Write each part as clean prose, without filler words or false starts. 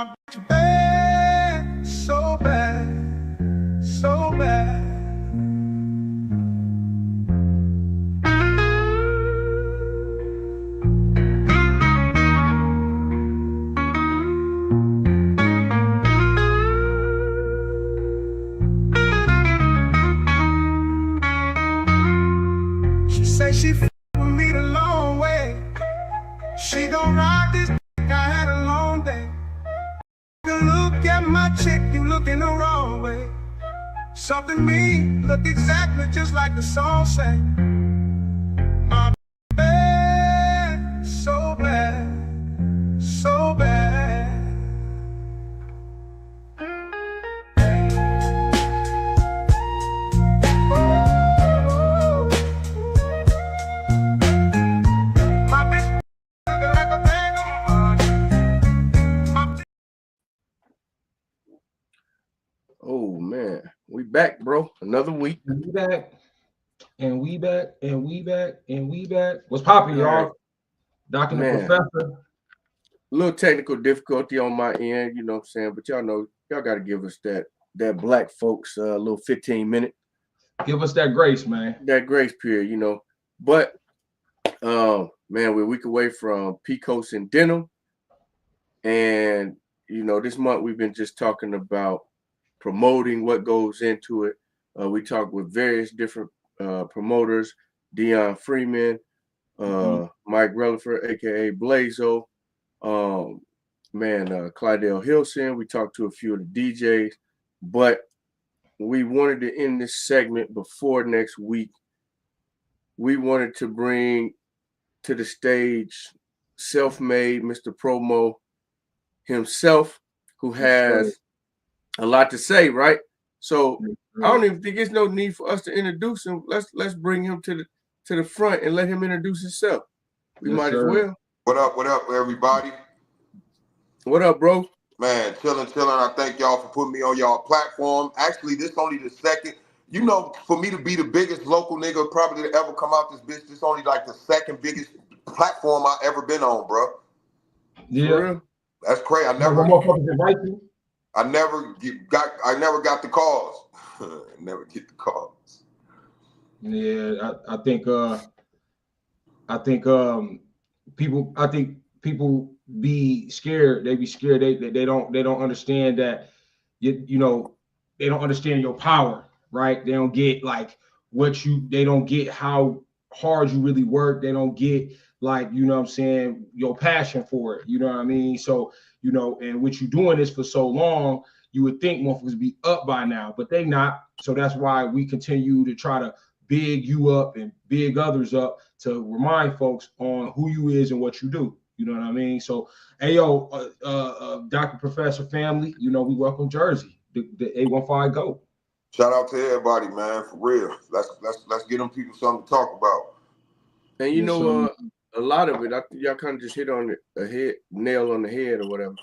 bitch bad, so bad, so bad. She say she with me the long way. She gon' ride this dick, I had a long day. You look at my chick, you looking the wrong way. Something me look exactly just like the song say. My bad, so bad, so bad. My bitch looking like a bag of money. Oh man, we back, bro. Another week. We back, and we back, and we back, and we back. What's popping, y'all? Doc and the Man. Professor. Little technical difficulty on my end, you know what I'm saying? But y'all know, y'all got to give us that black folks little 15-minute. Give us that grace, man. That grace period, you know. But man, we're a week away from Pecos and Denim. And, you know, this month we've been just talking about promoting, what goes into it. We talked with various different promoters, Dion Freeman, Mike Relaford, aka Blazo, Clydell Hilson. We talked to a few of the DJs, but we wanted to end this segment before next week. We wanted to bring to the stage self-made Mr. Promo himself, who has a lot to say, right? So I don't even think there's no need for us to introduce him. Let's bring him to the front and let him introduce himself. We might as well. What up, everybody? What up, bro? Man, chilling. I thank y'all for putting me on y'all platform. Actually, this only the second. You know, for me to be the biggest local nigga probably to ever come out this bitch, this only like the second biggest platform I ever been on, bro. Yeah. That's crazy. I never got the calls. Never get the calls. Yeah, I think people be scared. They be scared. They don't understand that you know, they don't understand your power, right? They don't get like they don't get how hard you really work. They don't get like, you know what I'm saying, your passion for it. You know what I mean? So, you know, and what you doing this for so long, you would think motherfuckers be up by now, but they not. So that's why we continue to try to big you up and big others up to remind folks on who you is and what you do. You know what I mean? So, hey, yo, Dr. Professor family, you know, we welcome Jersey, the 815 GO. Shout out to everybody, man, for real. Let's get them people something to talk about. And you know, a lot of it, y'all kind of just hit on the nail on the head or whatever.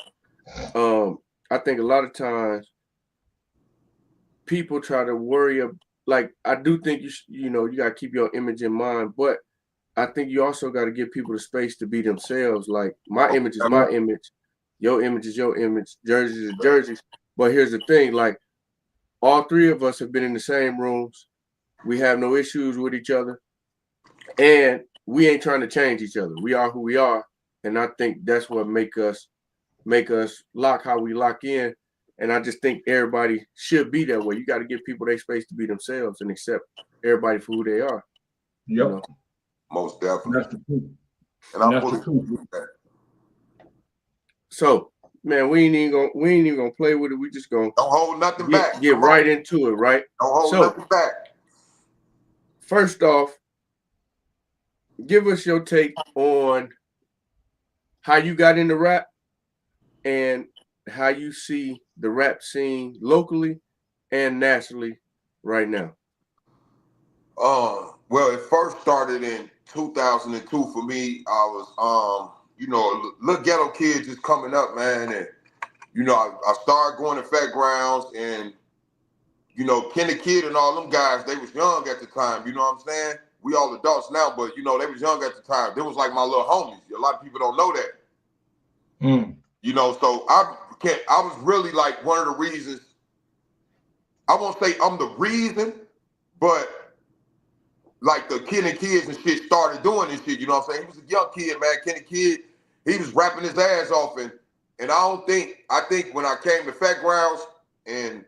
I think a lot of times people try to worry like, I do think you got to keep your image in mind, but I think you also got to give people the space to be themselves. Like, my image is my image, your image is your image, jerseys is jerseys. But here's the thing, like, all three of us have been in the same rooms. We have no issues with each other, and we ain't trying to change each other. We are who we are, and I think that's what make us lock how we lock in. And I just think everybody should be that way. You got to give people their space to be themselves and accept everybody for who they are. Yep. You know? Most definitely. That's the truth. And I'm fully with that. So, man, we ain't even gonna play with it. We just gonna don't hold nothing back. Get right into it, right? Don't hold nothing back. First off, give us your take on how you got into rap and how you see the rap scene locally and nationally right now. Well, it first started in 2002 for me. I was, you know, little ghetto kid just coming up, man. And, you know, I started going to fairgrounds and, you know, Kenny Kid and all them guys, they was young at the time. You know what I'm saying? We all adults now, but, you know, they was young at the time. They was like my little homies. A lot of people don't know that. You know, so I I was really like one of the reasons. I won't say I'm the reason, but like the Kenny Kids and shit started doing this shit. You know what I'm saying? He was a young kid, man. Kenny Kid, he was rapping his ass off, and I think when I came to Fat Grounds and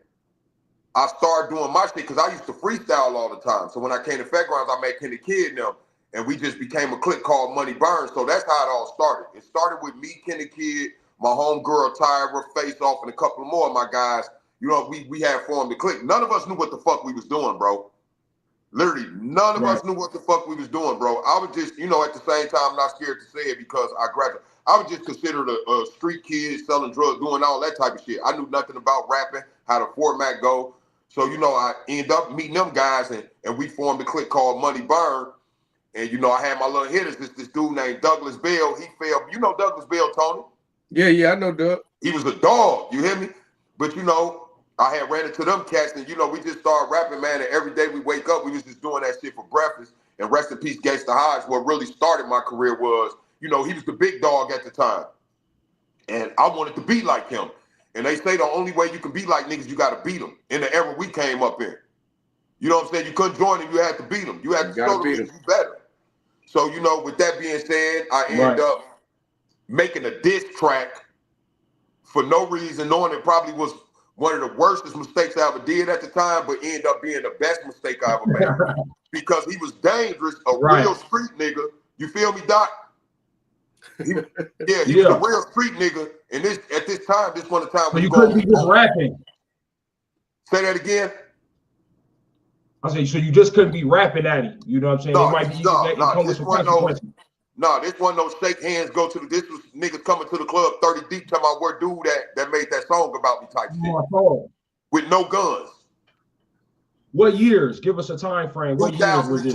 I started doing my shit, because I used to freestyle all the time. So when I came to Fat Grounds, I met Kenny Kid and them, and we just became a clique called Money Burns. So that's how it all started. It started with me, Kenny Kid, my homegirl Tyra, Face Off, and a couple of more of my guys. You know, we had formed the clique. None of us knew what the fuck we was doing, bro. Literally, none of us knew what the fuck we was doing, bro. I was just, you know, at the same time, not scared to say it because I graduated. I was just considered a street kid, selling drugs, doing all that type of shit. I knew nothing about rapping, how the format go. So, you know, I ended up meeting them guys, and we formed a clique called Money Burn. And, you know, I had my little hitters, this dude named Douglas Bell. He fell. You know Douglas Bell, Tony? Yeah, I know Doug. He was a dog, you hear me? But, you know, I had ran into them cats, and, you know, we just started rapping, man, and every day we wake up, we was just doing that shit for breakfast. And rest in peace, Gangsta Hodge. What really started my career was, you know, he was the big dog at the time. And I wanted to be like him. And they say the only way you can be like niggas, you got to beat them. In the era we came up in. You know what I'm saying? You couldn't join them, you had to beat them. You had to show them niggas you better. So, you know, with that being said, I ended up making a diss track for no reason, knowing it probably was one of the worstest mistakes I ever did at the time, but ended up being the best mistake I ever made. Because he was dangerous, a real street nigga. You feel me, Doc? He was a real street nigga. And at this time, this one of the time. So you couldn't be just rapping. Say that again. I say, so you just couldn't be rapping at him. You know what I'm saying? No, it might be this wasn't no shake hands, go to the, this was niggas coming to the club 30 deep, talking about where dude that made that song about me type shit. With no guns. What years? Give us a time frame. What years was this?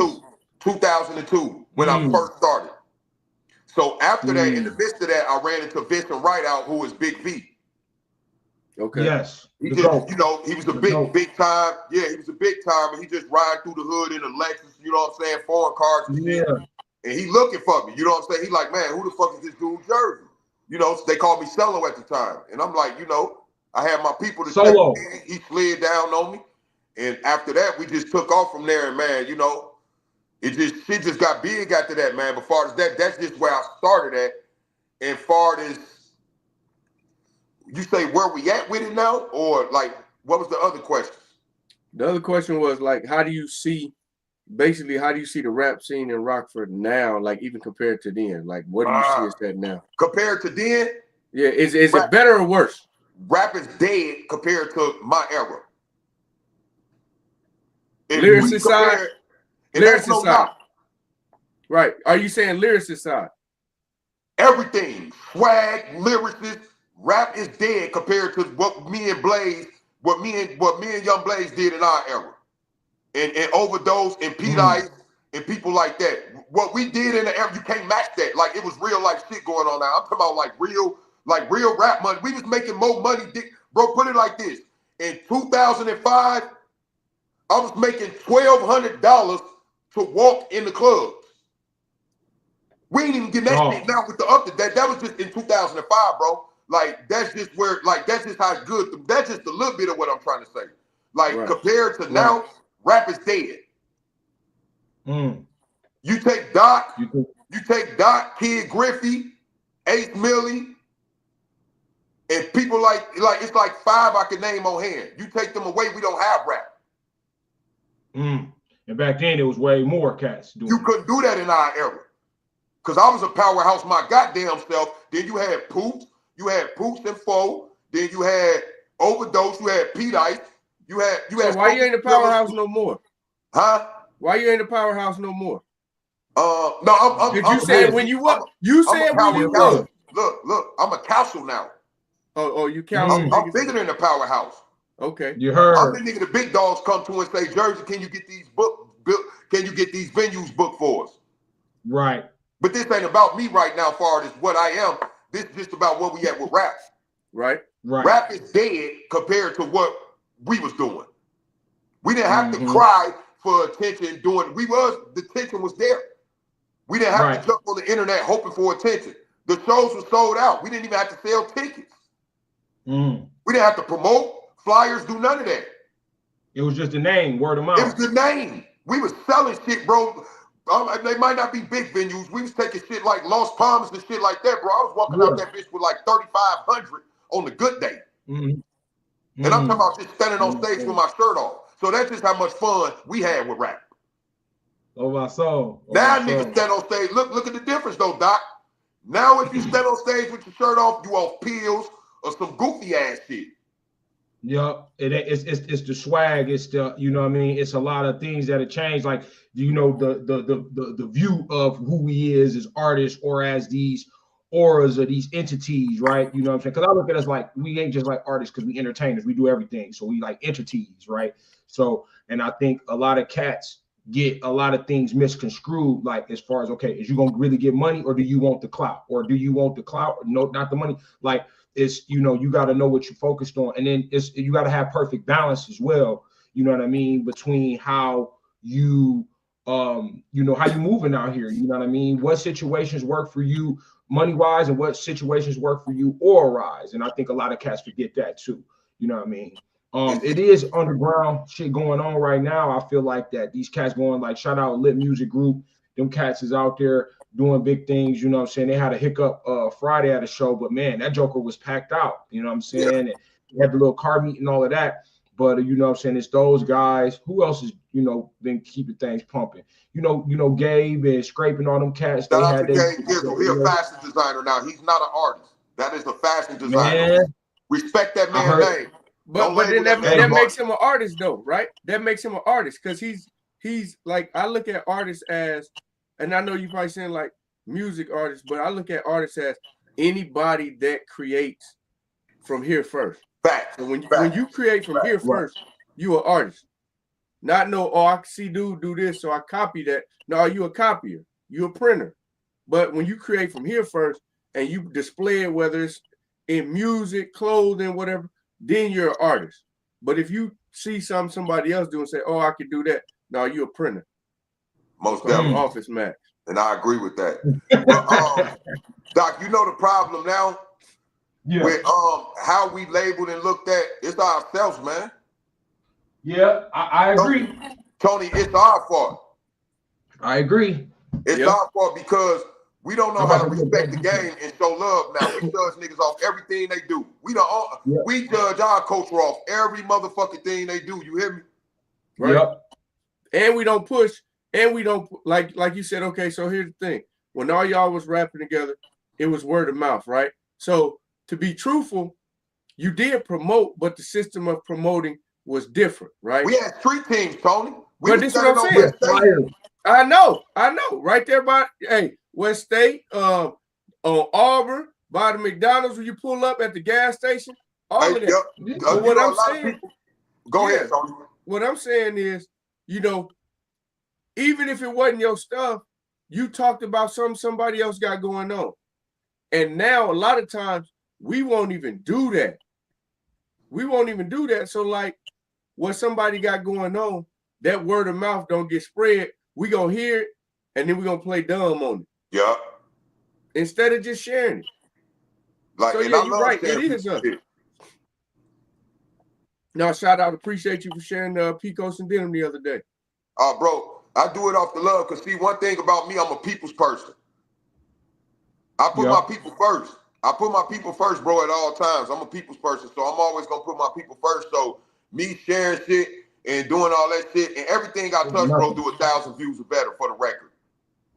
2002, when I first started. So after that, in the midst of that, I ran into Vincent Rideout, who is Big V. Okay. Yes. He just, you know, he was a big time. Yeah, he was a big time, and he just riding through the hood in a Lexus, you know what I'm saying, foreign cars and shit. And he looking for me, you know what I'm saying? He like, man, who the fuck is this dude Jersey? You know, they called me Solo at the time. And I'm like, you know, I had my people to Solo. He slid down on me. And after that, we just took off from there, and man, you know, shit just got big after that, man. But far as that, that's just where I started at. And far as you say where we at with it now, or like what was the other question? The other question was like, how do you see the rap scene in Rockford now, like even compared to then? Like, what do you see as that now? Compared to then? Yeah, is it better or worse? Rap is dead compared to my era. Lyricist side? Lyricist side. Right. Are you saying lyricist side? Everything. Swag, lyricist, rap is dead compared to what me and Young Blaze did in our era. And Overdose and Pete Ice and people like that. What we did in the era, you can't match that. Like it was real life shit going on now. I'm talking about like real rap money. We was making more money. Bro, put it like this. In 2005, I was making $1,200 to walk in the clubs. We ain't even getting that shit now with the up to that. That was just in 2005, bro. Like that's just where, like that's just how good. That's just a little bit of what I'm trying to say. Like compared to now, rap is dead. You take Doc, Kid Griffey, Ace Millie, and people like it's like 5 I can name on hand. You take them away, we don't have rap. And back then it was way more cats doing. You couldn't do that in our era. Cause I was a powerhouse my goddamn self. Then you had Poots and Foe. Then you had Overdose. You had Pete Ice. You had. So why you ain't a powerhouse no more? Huh? Why you ain't a powerhouse no more? No, I'm. Did you say when you what? You said when you was. Look, I'm a council now. Oh, you council. I'm bigger than the powerhouse. Okay. You heard. I'm the nigga the big dogs come to and say, Jersey, can you get these can you get these venues booked for us? Right. But this ain't about me right now, far as what I am. This is just about where we at with rap. Right. Rap is dead compared to what we was doing. We didn't have to cry for attention the attention was there. We didn't have to jump on the internet hoping for attention. The shows were sold out. We didn't even have to sell tickets. Mm. We didn't have to promote, flyers, do none of that. It was just a name, word of mouth. It was the name. We was selling shit, bro. They might not be big venues. We was taking shit like Los Palmas and shit like that, bro. I was walking out that bitch with like 3,500 on the good day. Mm-hmm. And I'm talking about just standing on stage with my shirt off. So that's just how much fun we had with rap. Oh, my soul. Oh, now my niggas soul. stand on stage. Look at the difference though, Doc. Now if you stand on stage with your shirt off, you off pills or some goofy ass shit. Yeah, it's the swag. It's the, you know what I mean. It's a lot of things that have changed. Like, you know, the view of who we is as artists or as these auras or these entities, right? You know what I'm saying? Because I look at us like we ain't just like artists because we entertainers. We do everything. So we like entities, right? So, and I think a lot of cats get a lot of things misconstrued, like as far as, okay, is you gonna really get money or do you want the clout? Or do you want the clout? No, not the money. Like, it's, you know, you got to know what you're focused on, and then it's, you got to have perfect balance as well, you know what I mean, between how you you know, how you moving out here, you know what I mean, what situations work for you money wise and what situations work for you aura wise. And I think a lot of cats forget that too, you know what I mean. It is underground shit going on right now. I feel like that these cats going, like, shout out Lit Music Group, them cats is out there doing big things, you know what I'm saying? They had a hiccup Friday at a show, but man, that joker was packed out, you know what I'm saying? Yeah. And they had the little car meet and all of that. But you know what I'm saying, it's those guys. Who else is, you know, been keeping things pumping? You know, Gabe and Scraping, all them cats. Shout out to Gabe Gizzle. He's a fashion designer now. He's not an artist. That is a fashion designer. Man, respect that man's name. But then that makes him an artist though, right? That makes him an artist because he's like, I look at artists as, and I know you probably saying like music artists, but I look at artists as anybody that creates from here first. Fact. So when you create from here first, you an artist. Not no, oh, I see dude do this, so I copy that. No, you a copier. You a printer. But when you create from here first and you display it, whether it's in music, clothing, whatever, then you're an artist. But if you see somebody else do and say, oh, I could do that, no, you're a printer. Most definitely. Office Max. And I agree with that. But, Doc, you know the problem now? Yeah. With how we labeled and looked at, it's ourselves, man. Yeah, I agree. Tony, it's our fault. I agree. It's our fault because we don't know how to respect the game and show love now. We judge niggas off everything they do. We judge our culture off every motherfucking thing they do. You hear me? Right. Yep. And we don't push, and we don't, like you said, okay, so here's the thing. When all y'all was rapping together, it was word of mouth, right? So to be truthful, you did promote, but the system of promoting was different, right? We had street teams, Tony. But this is what I'm saying. I know. Right there by West State, on Auburn, by the McDonald's when you pull up at the gas station, all of that. But what I'm saying, go ahead, Tony. What I'm saying is, you know, even if it wasn't your stuff, you talked about somebody else got going on. And now a lot of times we won't even do that. So like what somebody got going on, that word of mouth don't get spread. We gonna hear it and then we gonna play dumb on it. Yeah. Instead of just sharing it. Like, so yeah, you're right. It is us. Now, shout out, appreciate you for sharing the Picos and Denim the other day. Bro, I do it off the love because see, one thing about me, I'm a people's person. I put my people first. I put my people first, bro, at all times. I'm a people's person, so I'm always gonna put my people first. So me sharing shit and doing all that shit and everything I touch, bro, do 1,000 views or better for the record.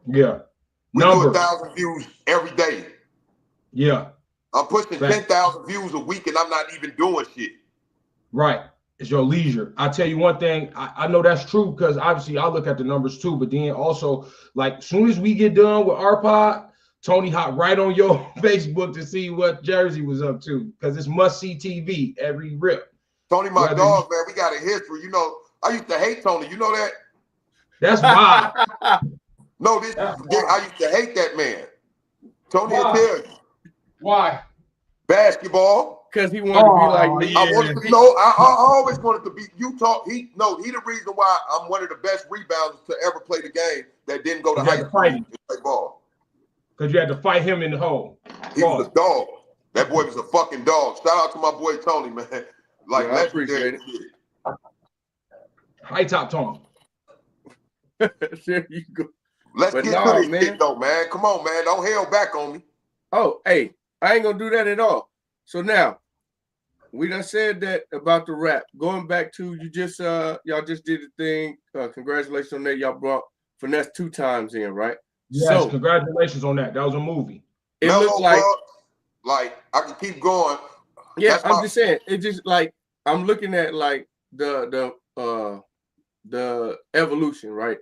Yeah. We do 1,000 views every day. Yeah. I'm pushing 10,000 views a week and I'm not even doing shit. Right. It's your leisure. I tell you one thing, I know that's true because obviously I look at the numbers too, but then also, like, soon as we get done with our pod, Tony hop right on your Facebook to see what Jersey was up to because it's must-see TV every rip. Tony, my dog, man, we got a history. You know, I used to hate Tony. You know that? That's why. No, I used to hate that man. Tony will tell you. Why? Basketball. Because he wanted to be like me. I always wanted to be. He the reason why I'm one of the best rebounders to ever play the game that didn't go to high school and play ball. Because you had to fight him in the hole. He was a dog. That boy was a fucking dog. Shout out to my boy Tony, man. Like, Yeah, I appreciate legendary shit. High top Tony. There you go. Let's But get nah, to this man. shit, though, man. Come on, man. Don't hell back on me. Oh, hey, I ain't gonna do that at all. So now, we done said that about the rap. Going back to you just y'all just did the thing. Congratulations on that. Y'all brought Finesse 2 times in, right? Yes, So congratulations on that. That was a movie. it Mellow looked like, Bugs, like, I can keep going. yeah, That's I'm my- just saying, it just like I'm looking at like the evolution, right?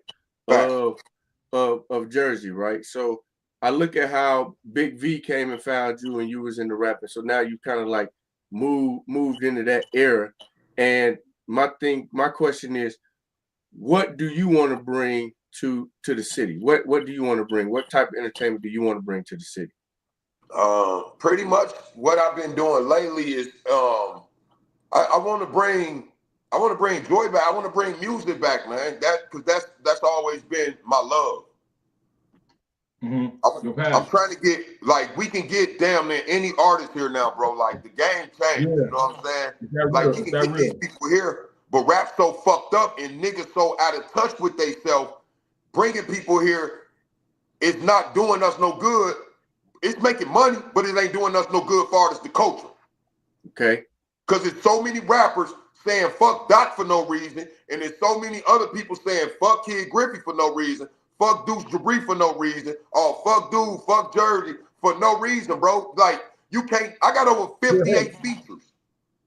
Facts. Of Jersey, right? So I look at how Big V came and found you and you was in the rapping. So now you kind of like moved into that era. And my question is, what do you want to bring to the city? What do you want to bring? What type of entertainment do you want to bring to the city? Pretty much what I've been doing lately is I want to bring joy back. I want to bring music back, man. That's always been my love. I'm trying to get, like, we can get damn near any artist here now, bro. Like, the game changed. Yeah. You know what I'm saying? That Like, real, you can that get real. these people here, but rap's so fucked up and niggas so out of touch with theyself. Bringing people here is not doing us no good. It's making money, but it ain't doing us no good for artists, the culture. Okay. Because there's so many rappers saying fuck Doc for no reason, and there's so many other people saying fuck Kid Griffey for no reason, fuck Deuce Jabri for no reason, or fuck Dude, fuck Jersey for no reason, bro. Like, you can't, I got over 58 features.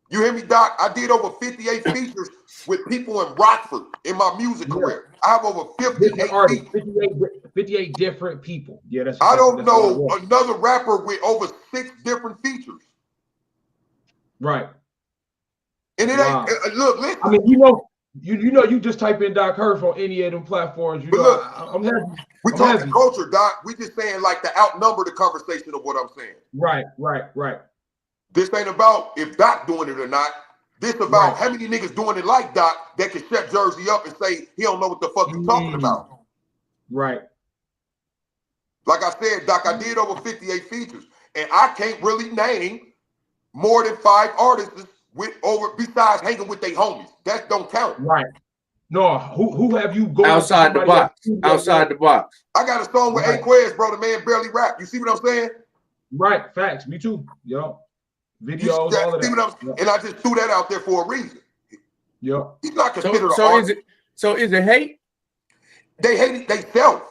You hear me, Doc? I did over 58 features with people in Rockford in my music career. I have over 58 artists, features. 58 different people. Yeah, that's. I don't that's know another rapper with over 6 different features. Right. And it Wow. ain't, look, listen. I mean, you just type in Doc Hurf on any of them platforms. You But know, look, I'm happy. we I'm talking happy. culture, Doc. We just saying like to outnumber the conversation of what I'm saying. Right. This ain't about if Doc doing it or not. This about how many niggas doing it like Doc that can shut Jersey up and say he don't know what the fuck you talking about. Right. Like I said, Doc, I did over 58 features, and I can't really name more than 5 artists with over besides hanging with their homies. That don't count. Right. No, who have you going Outside the box? Outside the box. I got a song with Aquez, bro. The man barely rap. You see what I'm saying? Right. Facts. Me too. Yo. Videos, all of that. And I just threw that out there for a reason. Yeah. He's not considered an artist. Is it hate? They hate it themselves.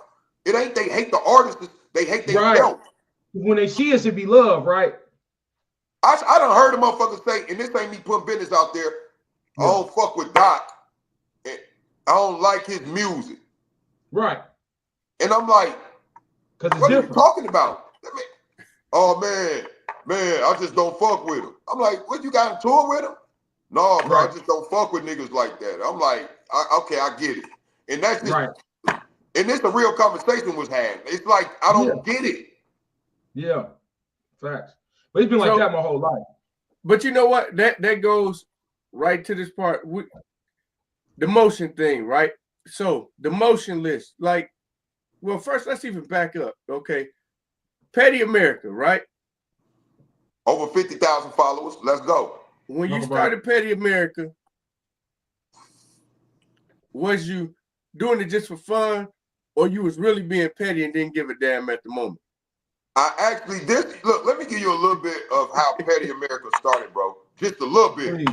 It ain't they hate the artists. They hate themselves. When they see us, it be love, right? I done heard a motherfucker say, and this ain't me putting business out there, I don't fuck with Doc. And I don't like his music. Right. And I'm like, what are you talking about? Oh, man, I just don't fuck with him. I'm like, what, you got on tour with him? No, bro, I just don't fuck with niggas like that. I'm like, okay, I get it. And that's just, and this a real conversation was had. It's like, I don't get it. Yeah, facts. But it's been like that my whole life. But you know what? That goes right to this part. The motion thing, right? So the motion list, like, well, first let's even back up. Okay. Petty America, right? Over 50,000 followers. Let's go. When you started Petty America, was you doing it just for fun, or you was really being petty and didn't give a damn at the moment? I actually look, let me give you a little bit of how Petty America started, bro. Just a little bit.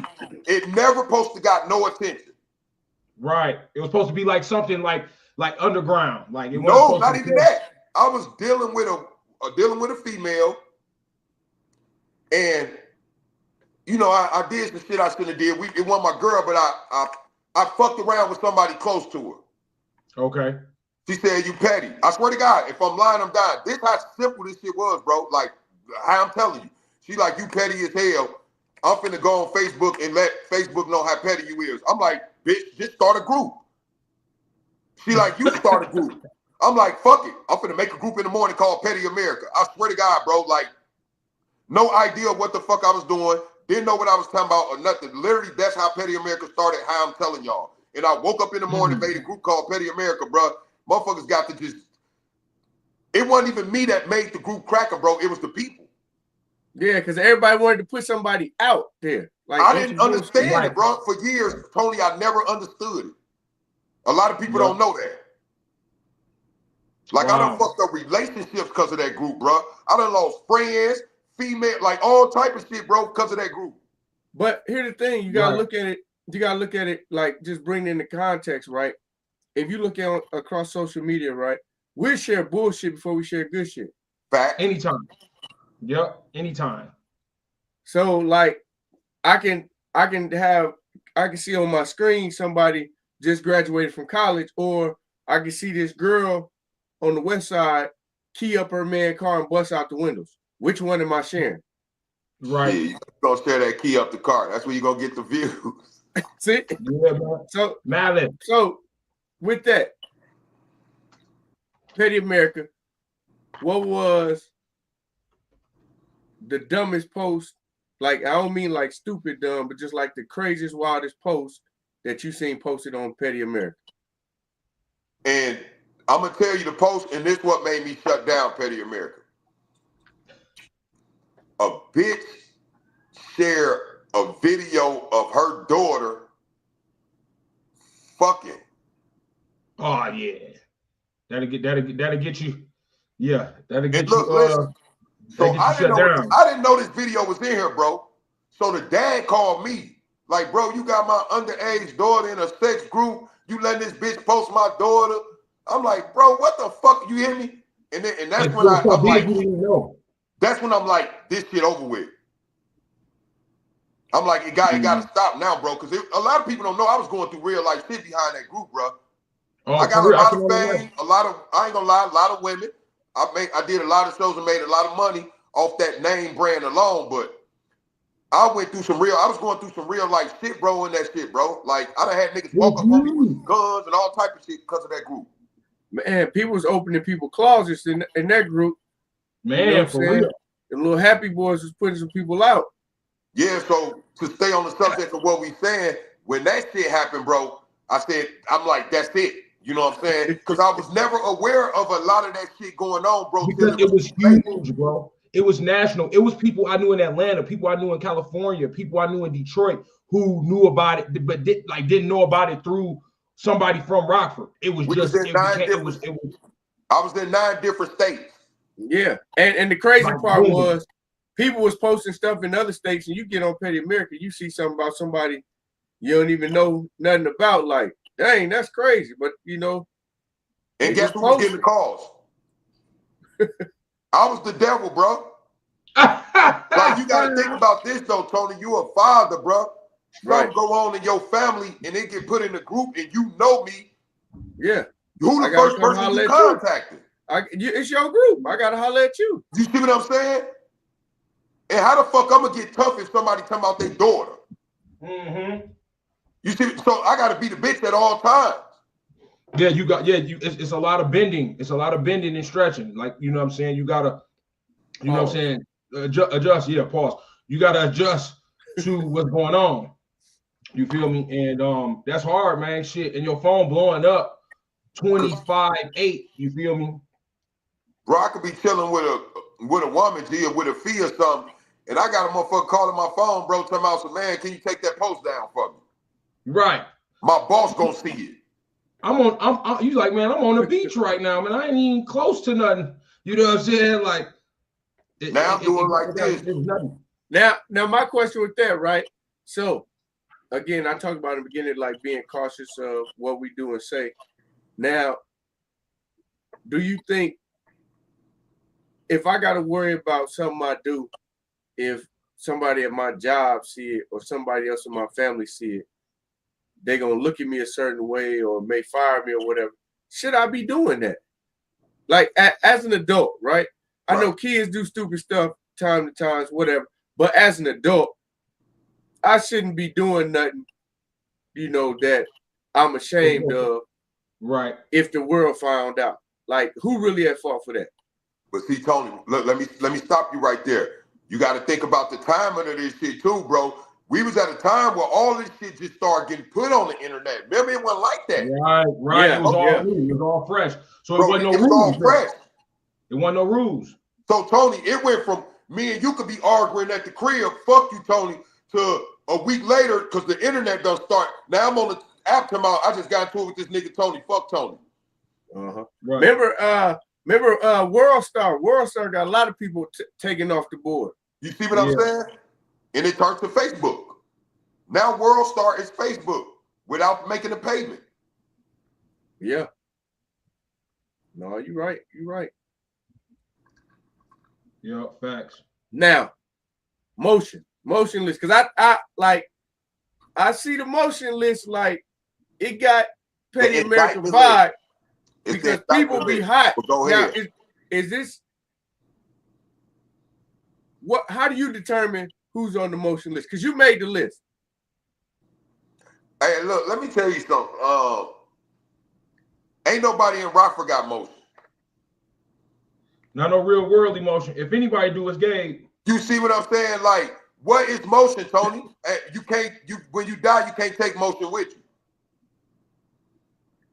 It never supposed to got no attention. Right. It was supposed to be like something like underground. Like it no, not even that. I was dealing with a female, and you know, I did some shit I shouldn't have did. It wasn't my girl, but I fucked around with somebody close to her. Okay. She said, you petty. I swear to God, if I'm lying, I'm dying. This how simple this shit was, bro. Like, how I'm telling you. She like, you petty as hell. I'm finna go on Facebook and let Facebook know how petty you is. I'm like, bitch, just start a group. She like, you start a group. I'm like, fuck it. I'm finna make a group in the morning called Petty America. I swear to God, bro, like, no idea what the fuck I was doing. Didn't know what I was talking about or nothing. Literally, that's how Petty America started, how I'm telling y'all. And I woke up in the morning, made a group called Petty America, bro. Motherfuckers got to just, it wasn't even me that made the group cracker, bro. It was the people. Yeah, because everybody wanted to put somebody out there. Like I didn't understand Right. it, bro. For years, Tony, I never understood it. A lot of people don't know that. Like, I done Wow. fucked up relationships because of that group, bro. I done lost friends, female, like all type of shit, bro, because of that group. But here's the thing: you gotta Right. look at it. You gotta look at it like just bring it into context, right? If you look at across social media, right, we share bullshit before we share good shit. Fact. Anytime. Yep. Anytime. So like, I can see on my screen somebody just graduated from college, or I can see this girl on the west side key up her man car and bust out the windows. Which one am I sharing? Right. Yeah, you gonna share that key up the car. That's where you gonna get the views. See? Yeah, man. So Malin. So with that, Petty America, what was the dumbest post? Like, I don't mean like stupid dumb, but just like the craziest, wildest post that you seen posted on Petty America. And I'm gonna tell you the post, and this what made me shut down Petty America. A bitch shared a video of her daughter fucking. Oh yeah. That'll get you. Yeah, that'll get And look, you listen. So that'll get you shut down. I didn't know this video was in here, bro. So the dad called me, like, bro, you got my underage daughter in a sex group. You letting this bitch post my daughter. I'm like, bro, what the fuck? You hear me? And that's when I'm like, that's when I'm like, this shit over with. I'm like, it got to stop now, bro, because a lot of people don't know I was going through real life shit behind that group, bro. Oh, I got a lot of fame, I ain't gonna lie, a lot of women. I did a lot of shows and made a lot of money off that name brand alone, but I was going through some real life shit, bro, in that shit, bro. Like, I done had niggas walk up on me with guns and all type of shit because of that group. Man, people was opening people's closets in that group. Man, you know what I'm for saying? real. The little happy boys was putting some people out. Yeah, so to stay on the subject of what we saying, when that shit happened, bro, I'm like, that's it. You know what I'm saying? Because I was never aware of a lot of that shit going on, bro. Because it was huge, bro. It was national. It was people I knew in Atlanta, people I knew in California, people I knew in Detroit who knew about it, but didn't know about it through somebody from Rockford. It was I was in 9 different states. Yeah, and the crazy Like, part boom. was people was posting stuff in other states, and you get on Petty America, you see something about somebody you don't even know nothing about. Like, dang, that's crazy. But you know, and guess who was getting the calls? I was the devil, bro. Like, you got to think about this though, Tony. You a father, bro. Something go on in your family, and it get put in the group, and you know me. Yeah. Who the first person you contacted? It's your group. I gotta holler at you. You see what I'm saying? And how the fuck I'm gonna get tough if somebody tell about their daughter? Mm-hmm. You see, so I gotta be the bitch at all times. Yeah, it's a lot of bending. It's a lot of bending and stretching. Like, you know what I'm saying? You gotta, you know what I'm saying? Adjust. Yeah, pause. You gotta adjust to what's going on. You feel me? And that's hard, man. Shit, and your phone blowing up 25/8. You feel me? Bro, I could be chilling with a woman, G, or with a fee or something, and I got a motherfucker calling my phone, bro, telling me, "So, man, can you take that post down for me?" Right. My boss gonna see it. You like, man, I'm on the beach right now, man. I ain't even close to nothing. You know what I'm saying? Like, now I'm doing like this. Now my question with that, right? So again, I talked about in the beginning, like being cautious of what we do and say. Now, do you think if I got to worry about something I do, if somebody at my job see it or somebody else in my family see it, they're going to look at me a certain way or may fire me or whatever. Should I be doing that? Like, as an adult, right? I know kids do stupid stuff time to times, whatever. But as an adult, I shouldn't be doing nothing, you know, that I'm ashamed of. Right. If the world found out. Like, who really at fault for that? But see, Tony, look, let me stop you right there. You got to think about the timing of this shit too, bro. We was at a time where all this shit just started getting put on the internet. Remember, it wasn't like that. Right. Yeah, it was all new. It was all fresh. So Bro, it wasn't no it was rules. all fresh. It wasn't no rules. So, Tony, it went from me and you could be arguing at the crib, fuck you, Tony, to a week later, because the internet doesn't start. Now I'm on the app come out. I just got into it with this nigga Tony. Fuck Tony. Uh-huh. Right. Remember WorldStar. WorldStar got a lot of people taking off the board. You see what I'm saying? And it turned to Facebook. Now WorldStar is Facebook without making a payment. Yeah. No, you're right. You're right. Yeah, facts. Now, motionless, because I see the motion list like it got Petty America vibe because people be hot. Go ahead. Now, is this what? How do you determine who's on the motion list? Because you made the list. Hey, look, let me tell you something. Ain't nobody in Rockford got motion. Not no real world emotion. If anybody do, it's Gabe. You see what I'm saying? Like, what is motion, Tony? When you die, you can't take motion with you.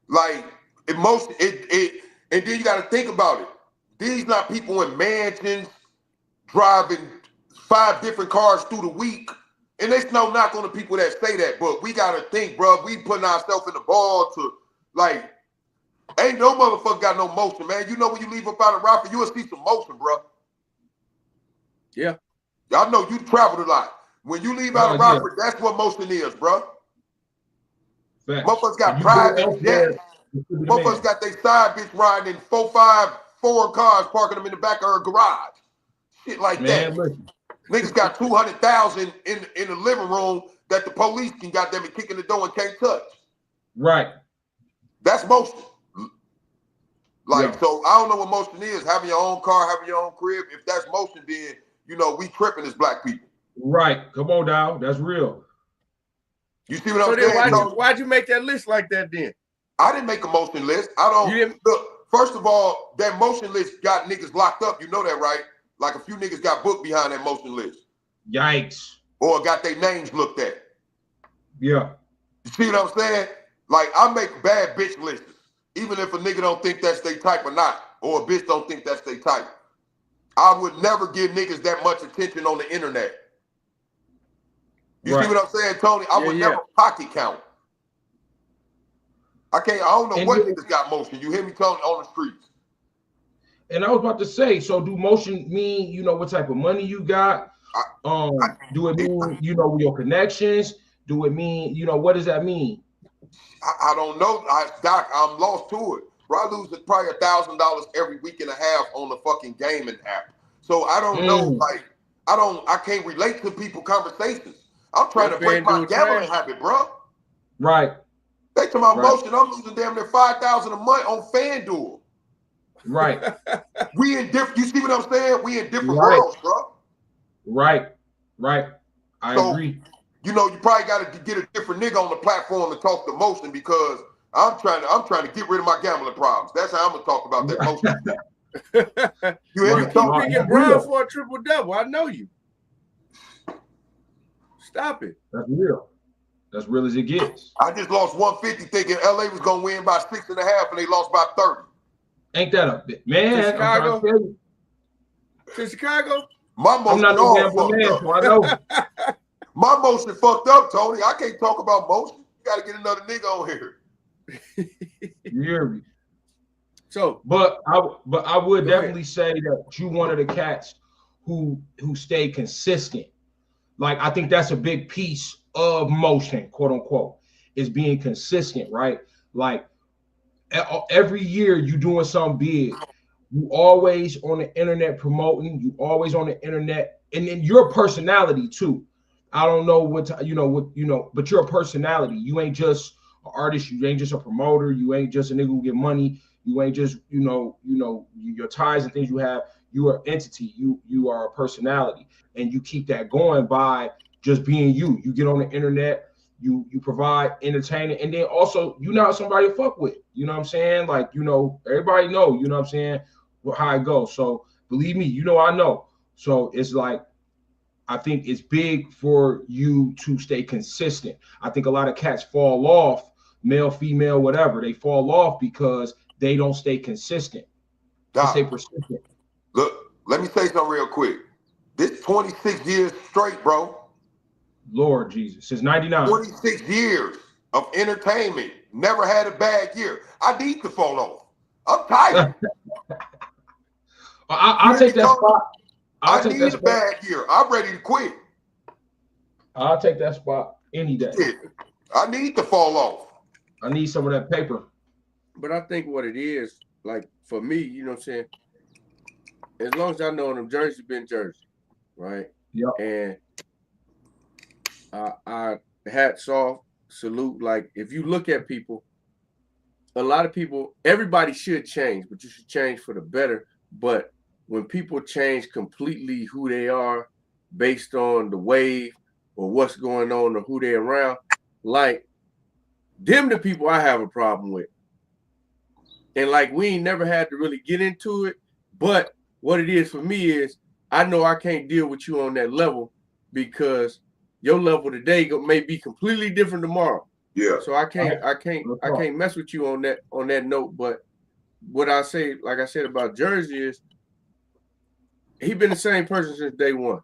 Like, emotion, and then you got to think about it. These not people in mansions driving 5 different cars through the week. And there's no knock on the people that say that, but we got to think, bro, we putting ourselves in the ball to, like, ain't no motherfucker got no motion, man. You know when you leave up out of Rockford, you'll see some motion, bro. Yeah. Y'all know you traveled a lot. When you leave out of Rockford, that's what motion is, bro. Motherfuckers got private jets. Motherfuckers got their side bitch riding in 4, 5 foreign cars, parking them in the back of her garage. Shit like that. Listen. Niggas got 200,000 in the living room that the police can goddamn it kick in the door and can't touch. Right. That's motion. Like, so I don't know what motion is. Having your own car, having your own crib. If that's motion, then, you know, we tripping as black people. Right. Come on, Dow. That's real. You see what I'm saying? Why'd you make that list like that then? I didn't make a motion list. Look, first of all, that motion list got niggas locked up. You know that, right? Like a few niggas got booked behind that motion list. Yikes. Or got their names looked at. Yeah. You see what I'm saying? Like, I make bad bitch lists. Even if a nigga don't think that's their type or not, or a bitch don't think that's their type. I would never give niggas that much attention on the internet. You see what I'm saying, Tony? I would never pocket count. I don't know what niggas got motion. You hear me, Tony, on the streets. And I was about to say, so do motion mean, you know, what type of money you got? Do it mean, you know, your connections? Do it mean, you know, what does that mean? I don't know, Doc. I'm lost to it. Bro, I lose probably $1,000 every week and a half on the fucking gaming app. So I don't know, like, I can't relate to people conversations. I'm trying to break my gambling habit, bro. Right. They talking about motion. I'm losing damn near $5,000 a month on FanDuel. Right. We in different. You see what I'm saying? We in different worlds, bro. Right. I agree. You know, you probably got to get a different nigga on the platform to talk to motion because I'm trying to get rid of my gambling problems. That's how I'm gonna talk about that motion. You hear me talking? You get Brown for a triple-double. I know you. Stop it. That's real. That's real as it gets. I just lost 150 thinking LA was gonna win by 6.5 and they lost by 30. Ain't that a bit, man? To Chicago? To Chicago? My motion I'm not no gambling man, so I know. My motion fucked up, Tony. I can't talk about motion. You got to get another nigga on here. You hear me? So, but I would definitely say that you one of the cats who stay consistent. Like, I think that's a big piece of motion, quote unquote, is being consistent, right? Like, every year you doing something big. You always on the internet promoting. You always on the internet, and then your personality too. I don't know but you're a personality. You ain't just an artist. You ain't just a promoter. You ain't just a nigga who get money. You ain't just your ties and things you have. You are an entity. You are a personality, and you keep that going by just being you. You get on the internet. You provide entertainment, and then also you're not somebody to fuck with. You know what I'm saying? Like, everybody know. You know what I'm saying? How it goes. So believe me, I know. So it's like, I think it's big for you to stay consistent. I think a lot of cats fall off, male, female, whatever. They fall off because they don't stay consistent. They stay persistent. Look, let me say something real quick. This 26 years straight, bro. Lord Jesus, since '99. 26 years of entertainment. Never had a bad year. I need to fall off. I'm tired. I'll take that spot. I need a bad year. I'm ready to quit. I'll take that spot any day. Shit. I need to fall off. I need some of that paper. But I think what it is, like for me, you know what I'm saying? As long as I know them, Jersey been Jersey, right? Yeah. And I hats off, salute. Like if you look at people, a lot of people, everybody should change, but you should change for the better. But when people change completely who they are based on the wave or what's going on or who they're around, like them the people I have a problem with. And like we ain't never had to really get into it, but what it is for me is I know I can't deal with you on that level because your level today may be completely different tomorrow. Yeah. So I can't mess with you on that note. But what I say, like I said about Jersey, is he been the same person since day one.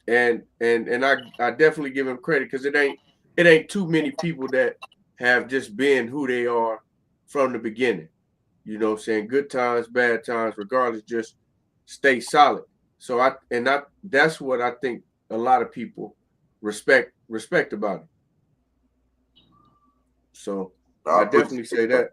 And I definitely give him credit because it ain't too many people that have just been who they are from the beginning. You know what I'm saying? Good times, bad times, regardless, just stay solid. So that's what I think a lot of people respect about it. So I definitely say that.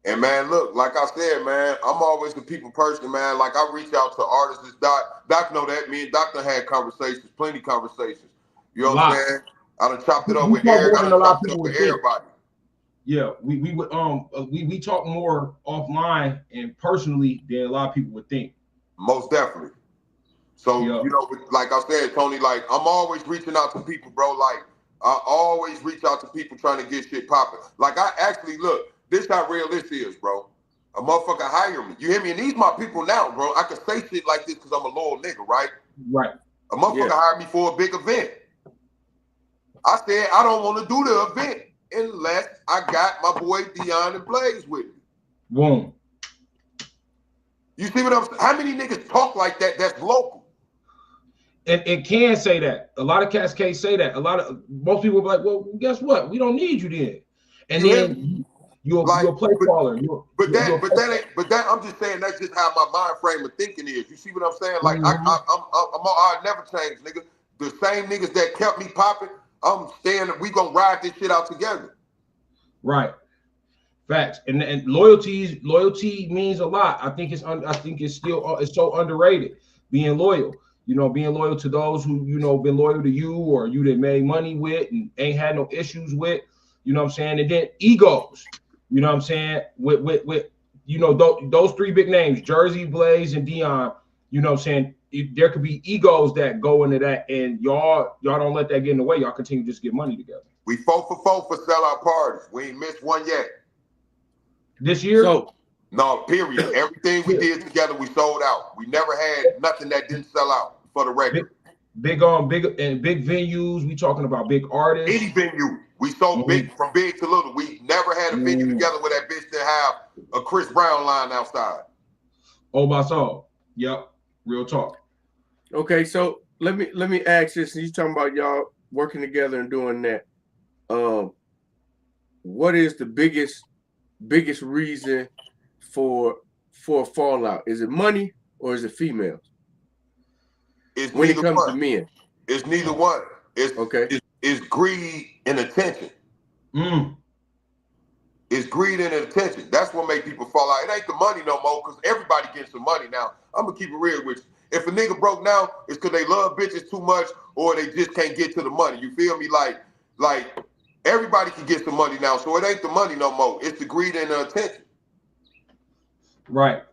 And man, look, like I said, man, I'm always a people person, man. Like I reach out to artists. Doc know that. Me and Doc done had conversations, plenty conversations. You know what I'm saying? I done chopped it up with Eric. I done chopped it up with everybody. Yeah, we talk more offline and personally than a lot of people would think. Most definitely. So you know, like I said, Tony, like I'm always reaching out to people, bro. Like I always reach out to people trying to get shit popping. Like I actually look. This how real this is, bro. A motherfucker hire me. You hear me? And these my people now, bro. I can say shit like this because I'm a loyal nigga, right? Right. A motherfucker hired me for a big event. I said I don't want to do the event unless I got my boy Dion and Blaze with me. Boom. You see what I'm saying? How many niggas talk like that that's local? And it can say that. A lot of cats can't say that. Most people be like, well, guess what? We don't need you then. And then you're a play caller. But that I'm just saying that's just how my mind frame of thinking is. You see what I'm saying? Like I never change, nigga. The same niggas that kept me popping, I'm staying. We gonna ride this shit out together. Right. Facts. And loyalty means a lot. I think it's still so underrated. Being loyal. You know, being loyal to those who, you know, been loyal to you or you that made money with and ain't had no issues with. You know what I'm saying? And then egos. You know what I'm saying? With you know, those three big names, Jersey, Blaze, and Dion, you know what I'm saying? There could be egos that go into that, and y'all don't let that get in the way. Y'all continue to just get money together. We 4 for 4 for sellout parties. We ain't missed one yet. This year? No, period. Everything we did together, we sold out. We never had nothing that didn't sell out, for the record. Big venues. We talking about big artists. Any venue. We sold big from big to little. We never had a venue together where that bitch didn't have a Chris Brown line outside. Oh, my soul. Yep. Real talk. Okay, so let me ask this. You talking about y'all working together and doing that. What is the biggest reason for fallout? Is it money or is it females? It's when it comes to men. It's neither one. It's greed and attention. It's greed and attention. That's what make people fall out. It ain't the money no more because everybody gets some money now. I'm gonna keep it real with you. If a nigga broke now, it's because they love bitches too much or they just can't get to the money. You feel me? Like everybody can get some money now, so it ain't the money no more. It's the greed and the attention. Right.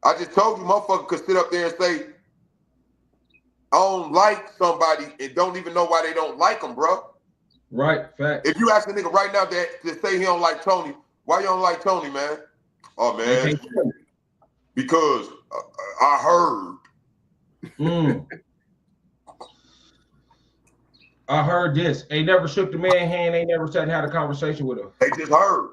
I just told you, motherfucker could sit up there and say, I don't like somebody and don't even know why they don't like them, bro. Right, fact. If you ask a nigga right now that say he don't like Tony, why you don't like Tony, man? Oh, man, because I heard. I heard this. They never shook the man hand. They never sat and had a conversation with him. They just heard.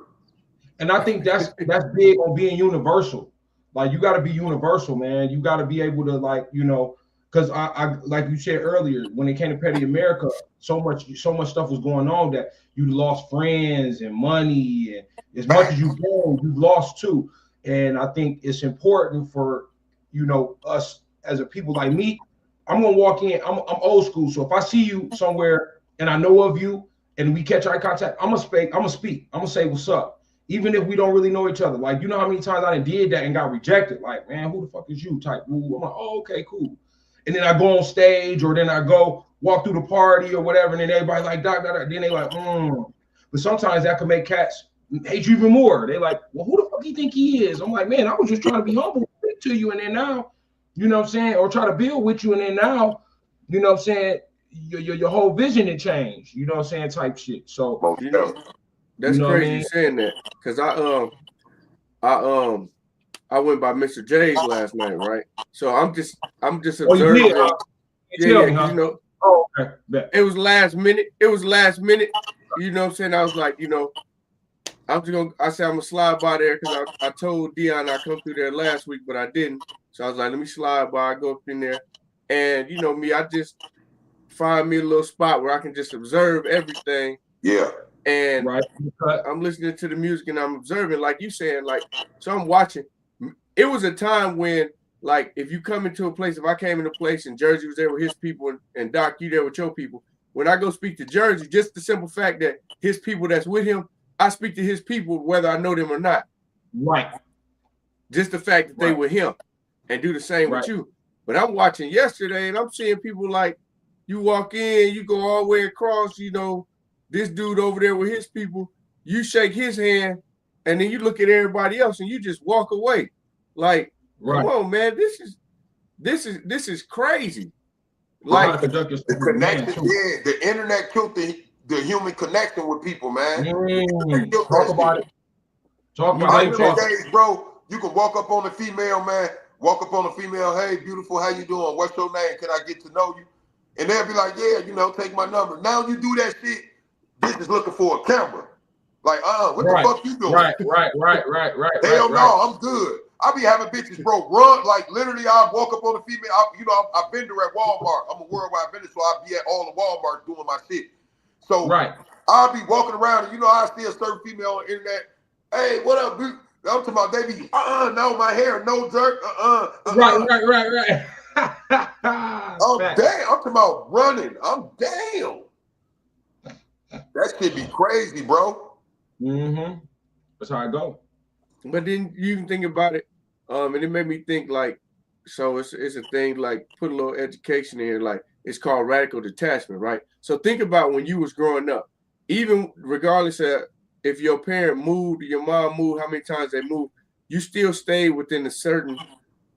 And I think that's big on being universal. Like, you got to be universal, man. You got to be able to, like, you know, because I like you said earlier, when it came to Petty America, so much stuff was going on that you lost friends and money, and as much as you gained, you lost too. And I think it's important for us as a people like me. I'm gonna walk in. I'm old school, so if I see you somewhere and I know of you and we catch eye contact, I'm gonna speak. I'm gonna say what's up, even if we don't really know each other. Like, you know how many times I did that and got rejected? Like, man, who the fuck is you? Type. I'm like, oh, okay, cool. And then I go on stage, or then I go walk through the party or whatever, and then everybody's like, doc. Then they like, But sometimes that could make cats hate you even more. They like, well, who the fuck do you think he is? I'm like, man, I was just trying to be humble to you, and then now, you know what I'm saying, or try to build with you, and then now, you know what I'm saying, your whole vision had changed, you know what I'm saying, type shit. So that's crazy you saying that, because I went by Mr. J's last night, right? So I'm just observing. You did, you know. Oh, okay. It was last minute. You know what I'm saying? I was like, I said I'm gonna slide by there because I told Dion I come through there last week, but I didn't. So I was like, let me slide by, I go up in there, and you know me, I just find me a little spot where I can just observe everything. Yeah. And right. I'm listening to the music and I'm observing, like you saying, like, so I'm watching. It was a time when, like, if you come into a place, if I came into a place and Jersey was there with his people and Doc, you there with your people, when I go speak to Jersey, just the simple fact that his people that's with him, I speak to his people whether I know them or not. Right. Just the fact that they with him, and do the same with you. But I'm watching yesterday and I'm seeing people like, you walk in, you go all the way across, this dude over there with his people, you shake his hand, and then you look at everybody else and you just walk away. Like, come on, man, this is crazy. Like the connection, the internet killed the human connection with people, man. Talk about it. Talk about it. Days, bro, you can walk up on a female, man. Walk up on a female, hey, beautiful, how you doing? What's your name? Can I get to know you? And they'll be like, yeah, take my number. Now you do that shit, bitch is looking for a camera. Like, what the fuck you doing? Right. Hell no, I'm good. I be having bitches, bro, run. Like, literally, I walk up on a female. I vendor at Walmart. I'm a worldwide vendor, so I be at all the Walmarts doing my shit. So I'll be walking around, and I see a certain female on the internet. Hey, what up, dude? I'm talking about they be, no, my hair, no jerk, Right. Oh, damn. I'm talking about running. I'm down. That shit be crazy, bro. That's how I go. But then you can think about it, and it made me think, like, so it's a thing, like, put a little education in here, like, it's called radical detachment, right? So think about when you was growing up, even regardless of if your parent moved, your mom moved, how many times they moved, you still stayed within a certain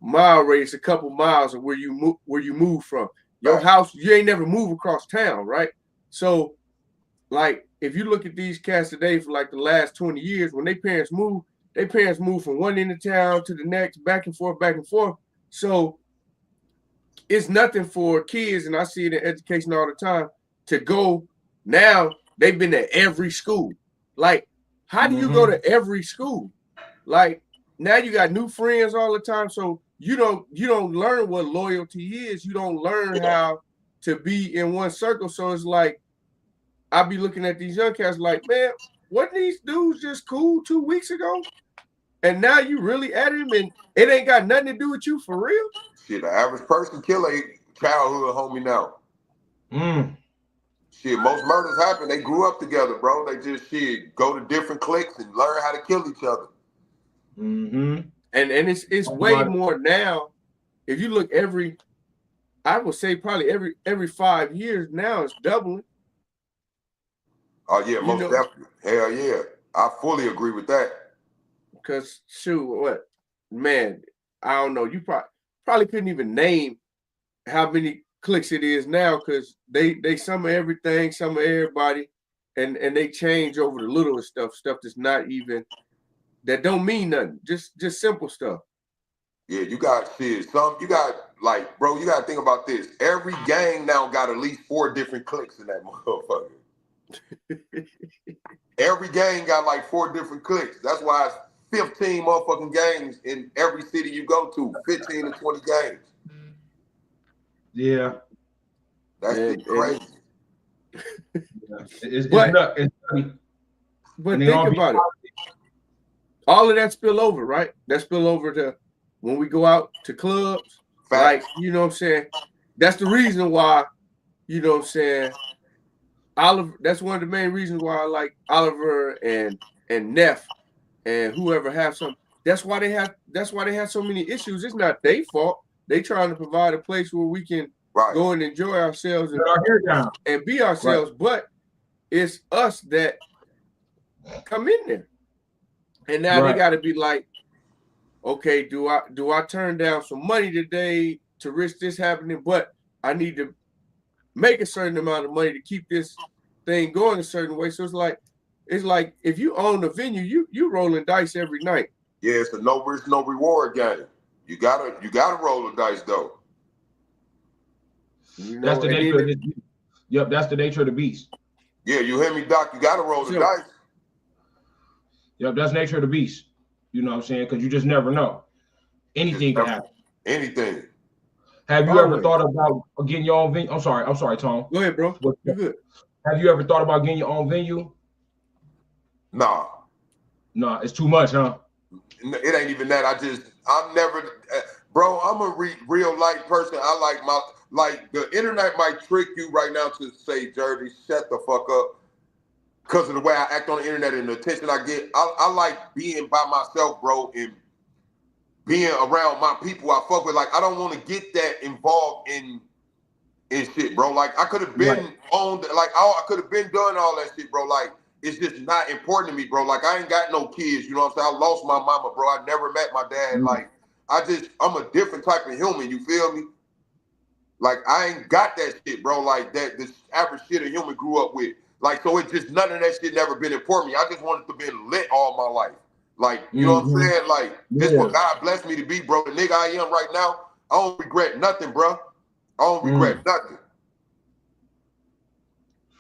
mile radius, a couple miles of where you moved from. Your house, you ain't never moved across town, right? So, like, if you look at these cats today for like the last 20 years, when their parents moved from one end of town to the next, back and forth. So it's nothing for kids, and I see it in education all the time, to go now. They've been at every school. Like, how do you go to every school? Like, now you got new friends all the time, so you don't learn what loyalty is. You don't learn how to be in one circle. So it's like, I be looking at these young cats like, man, wasn't these dudes just cool 2 weeks ago? And now you really at him, and it ain't got nothing to do with you for real? Shit, the average person kill a childhood homie now. Shit, most murders happen. They grew up together, bro. They just go to different cliques and learn how to kill each other. And it's way more now. If you look I would say probably every 5 years now, it's doubling. Oh yeah, most definitely. Hell yeah, I fully agree with that. Because shoot, man, I don't know. You probably couldn't even name how many cliques it is now, because they some of everything, some of everybody, and they change over the littlest stuff that's not even, that don't mean nothing. Just simple stuff. Yeah, you got like, bro, you got to think about this. Every gang now got at least 4 different cliques in that motherfucker. Every gang got like 4 different cliques. That's why it's 15 motherfucking gangs in every city you go to. 15 to 20 gangs. Yeah. That's And- crazy. It's But- nuts. It's nutty. But And they think all be about it. All of that spill over, right? That spill over to when we go out to clubs. Facts. Like, you know what I'm saying? That's the reason why, you know what I'm saying? Oliver, that's one of the main reasons why I like Oliver and Neff and whoever have some. That's why they have so many issues. It's not their fault. They trying to provide a place where we can Right. go and enjoy ourselves Put our hair down. and be ourselves, but it's us that come in there. And now Right. they got to be like, okay, do I turn down some money today to risk this happening? But I need to make a certain amount of money to keep this thing going a certain way. So it's like if you own a venue, you rolling dice every night. Yeah, it's a no risk, no reward game. You gotta roll the dice though. You know, That's the and nature then of this beast. Yep, that's the nature of the beast. Yeah, you hear me, Doc? You gotta roll the Sure. dice. Yep, that's the nature of the beast. You know what I'm saying? Because you just never know. Anything can happen. Anything. Have you ever Always. thought about getting your own venue? I'm sorry, Tom. Go ahead, bro. What- You good? Have you ever thought about getting your own venue? Nah. No, it's too much, huh? It ain't even that. I'm never, bro. I'm a real light person. I like the internet might trick you right now to say, Jersey, shut the fuck up, because of the way I act on the internet and the attention I get. I like being by myself, bro, and being around my people I fuck with. Like, I don't want to get that involved in shit, bro. Like, I could have been on, like, I could have been doing all that shit, bro. Like, it's just not important to me, bro. Like, I ain't got no kids, you know what I'm saying? I lost my mama, bro. I never met my dad. Like, I'm a different type of human, you feel me? Like, I ain't got that shit, bro. Like, this average shit a human grew up with. Like, so it's just, none of that shit never been important to me. I just wanted to be lit all my life. Like, you know what I'm saying? Like, this what God blessed me to be, bro. The nigga I am right now, I don't regret nothing, bro. I don't regret nothing.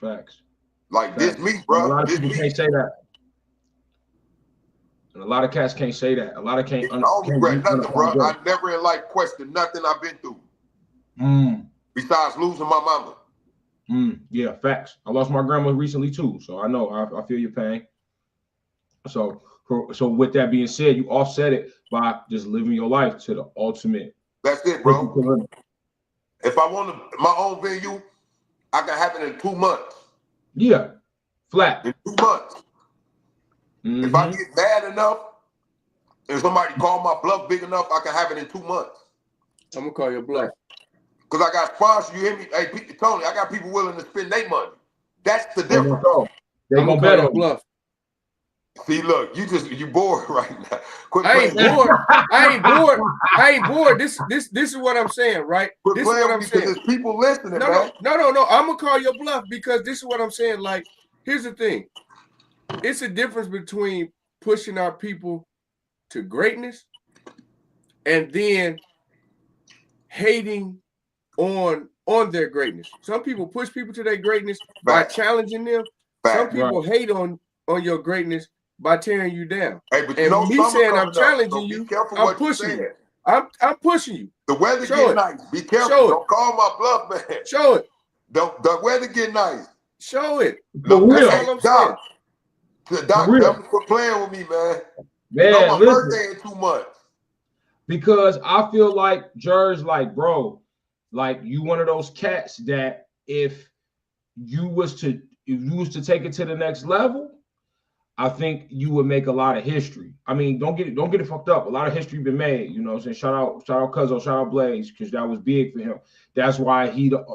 Facts. Like, Facts. this me, A bro. lot of This people me. can't say that. And a lot of cats can't say that. A lot of I don't regret nothing, bro. I never in life questioned nothing I've been through. Besides losing my mama. Yeah, facts. I lost my grandma recently too, so I know I feel your pain. So with that being said, you offset it by just living your life to the ultimate. That's it, bro. If I want my own venue, I can have it in 2 months. Yeah, flat. In 2 months. If I get mad enough and somebody call my bluff big enough, I can have it in 2 months. I'm gonna call your bluff. Because I got sponsors, you hear me? Hey, Tony, I got people willing to spend their money. That's the difference. They gonna bet on bluff. See, look, you bored right now. Quit I ain't playing. bored. I ain't bored. This is what I'm saying, right? Quit This is playing what I'm with me saying. because there's people listening, man. No. I'm gonna call your bluff because this is what I'm saying. Like, here's the thing. It's a difference between pushing our people to greatness and then hating on their greatness. Some people push people to their greatness by challenging them. Some people hate on your greatness by tearing you down. Hey, but And me saying I'm challenging you, I'm pushing you. I'm pushing you. The weather get nice. Be careful. Don't call my bluff, man. Show it. The weather get nice. Show it. No, real. That's all I'm saying. Doc, don't quit playing with me, man. You know my birthday in 2 months. Because I feel like Jer's like, bro, like you one of those cats that if you was to take it to the next level, I think you would make a lot of history. I mean, don't get it fucked up. A lot of history been made, you know what I'm saying? Shout out Cuzzo, shout out Blaze, because that was big for him. That's why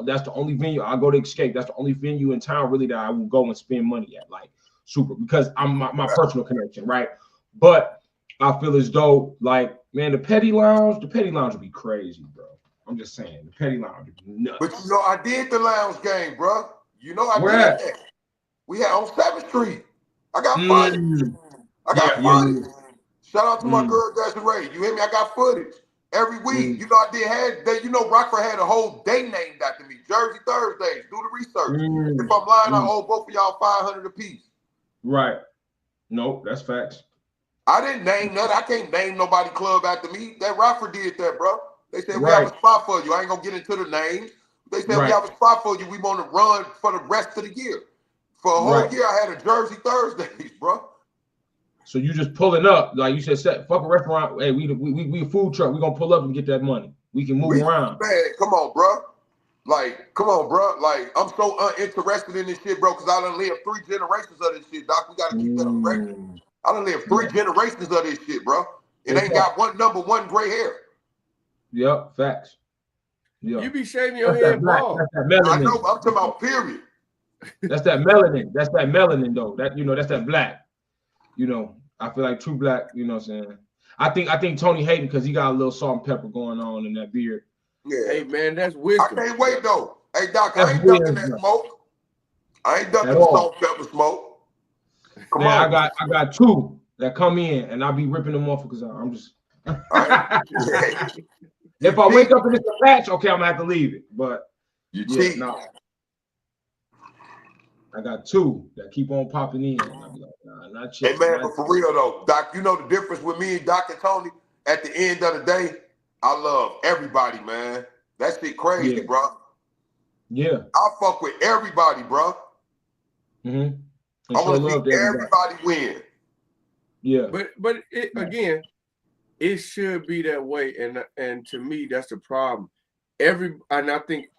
that's the only venue I go to Escape. That's the only venue in town really that I will go and spend money at, like super, because I'm my personal connection, right? But I feel as though, like, man, the Petty Lounge would be crazy, bro. I'm just saying, the Petty Lounge would be nuts. But you know, I did the lounge game, bro. You know, I did that. We had on 7th Street. I got footage. I got footage. Shout out to my girl Desiree. You hear me? I got footage every week. You know, I had that. You know, Rockford had a whole day named after me. Jersey Thursdays. Do the research. If I'm lying, I owe both of y'all $500 apiece. Right. Nope, that's facts. I didn't name that. I can't name nobody club after me. That Rockford did that, bro. They said, we have a spot for you. I ain't going to get into the names. They said, we have a spot for you. We want to run for the rest of the year. For a whole year, I had a Jersey Thursdays, bro. So you just pulling up, like you said, fuck a restaurant. Hey, we a food truck. We gonna pull up and get that money. We can move around. Man, come on, bro. Like, come on, bro. Like, I'm so uninterested in this shit, bro, because I done lived 3 generations of this shit, Doc. We gotta keep that on record. I done lived 3 generations of this shit, bro. It ain't got one gray hair. Yep, facts. Yeah. You be shaving your head bald. I know, I'm talking about period. That's that melanin. That's that melanin, though. That that's that black. I feel like true black. You know what I'm saying? I think Tony hating because he got a little salt and pepper going on in that beard. Yeah. Hey man, that's wisdom. I can't wait though. Hey Doc, I ain't ducking that smoke. I ain't ducking the salt and pepper smoke. Come on. I got 2 that come in, and I'll be ripping them off because I'm just. If I wake up and it's a patch, okay, I'm gonna have to leave it. But you cheat. No. I got 2 that keep on popping in. I'm like, nah, not hey man, but for real though, Doc, you know the difference with me and Doc and Tony. At the end of the day, I love everybody, man. That shit crazy, bro. Yeah. I fuck with everybody, bro. Mm-hmm. I want to see everybody win. Yeah. But again, it should be that way, and to me, that's the problem. And I think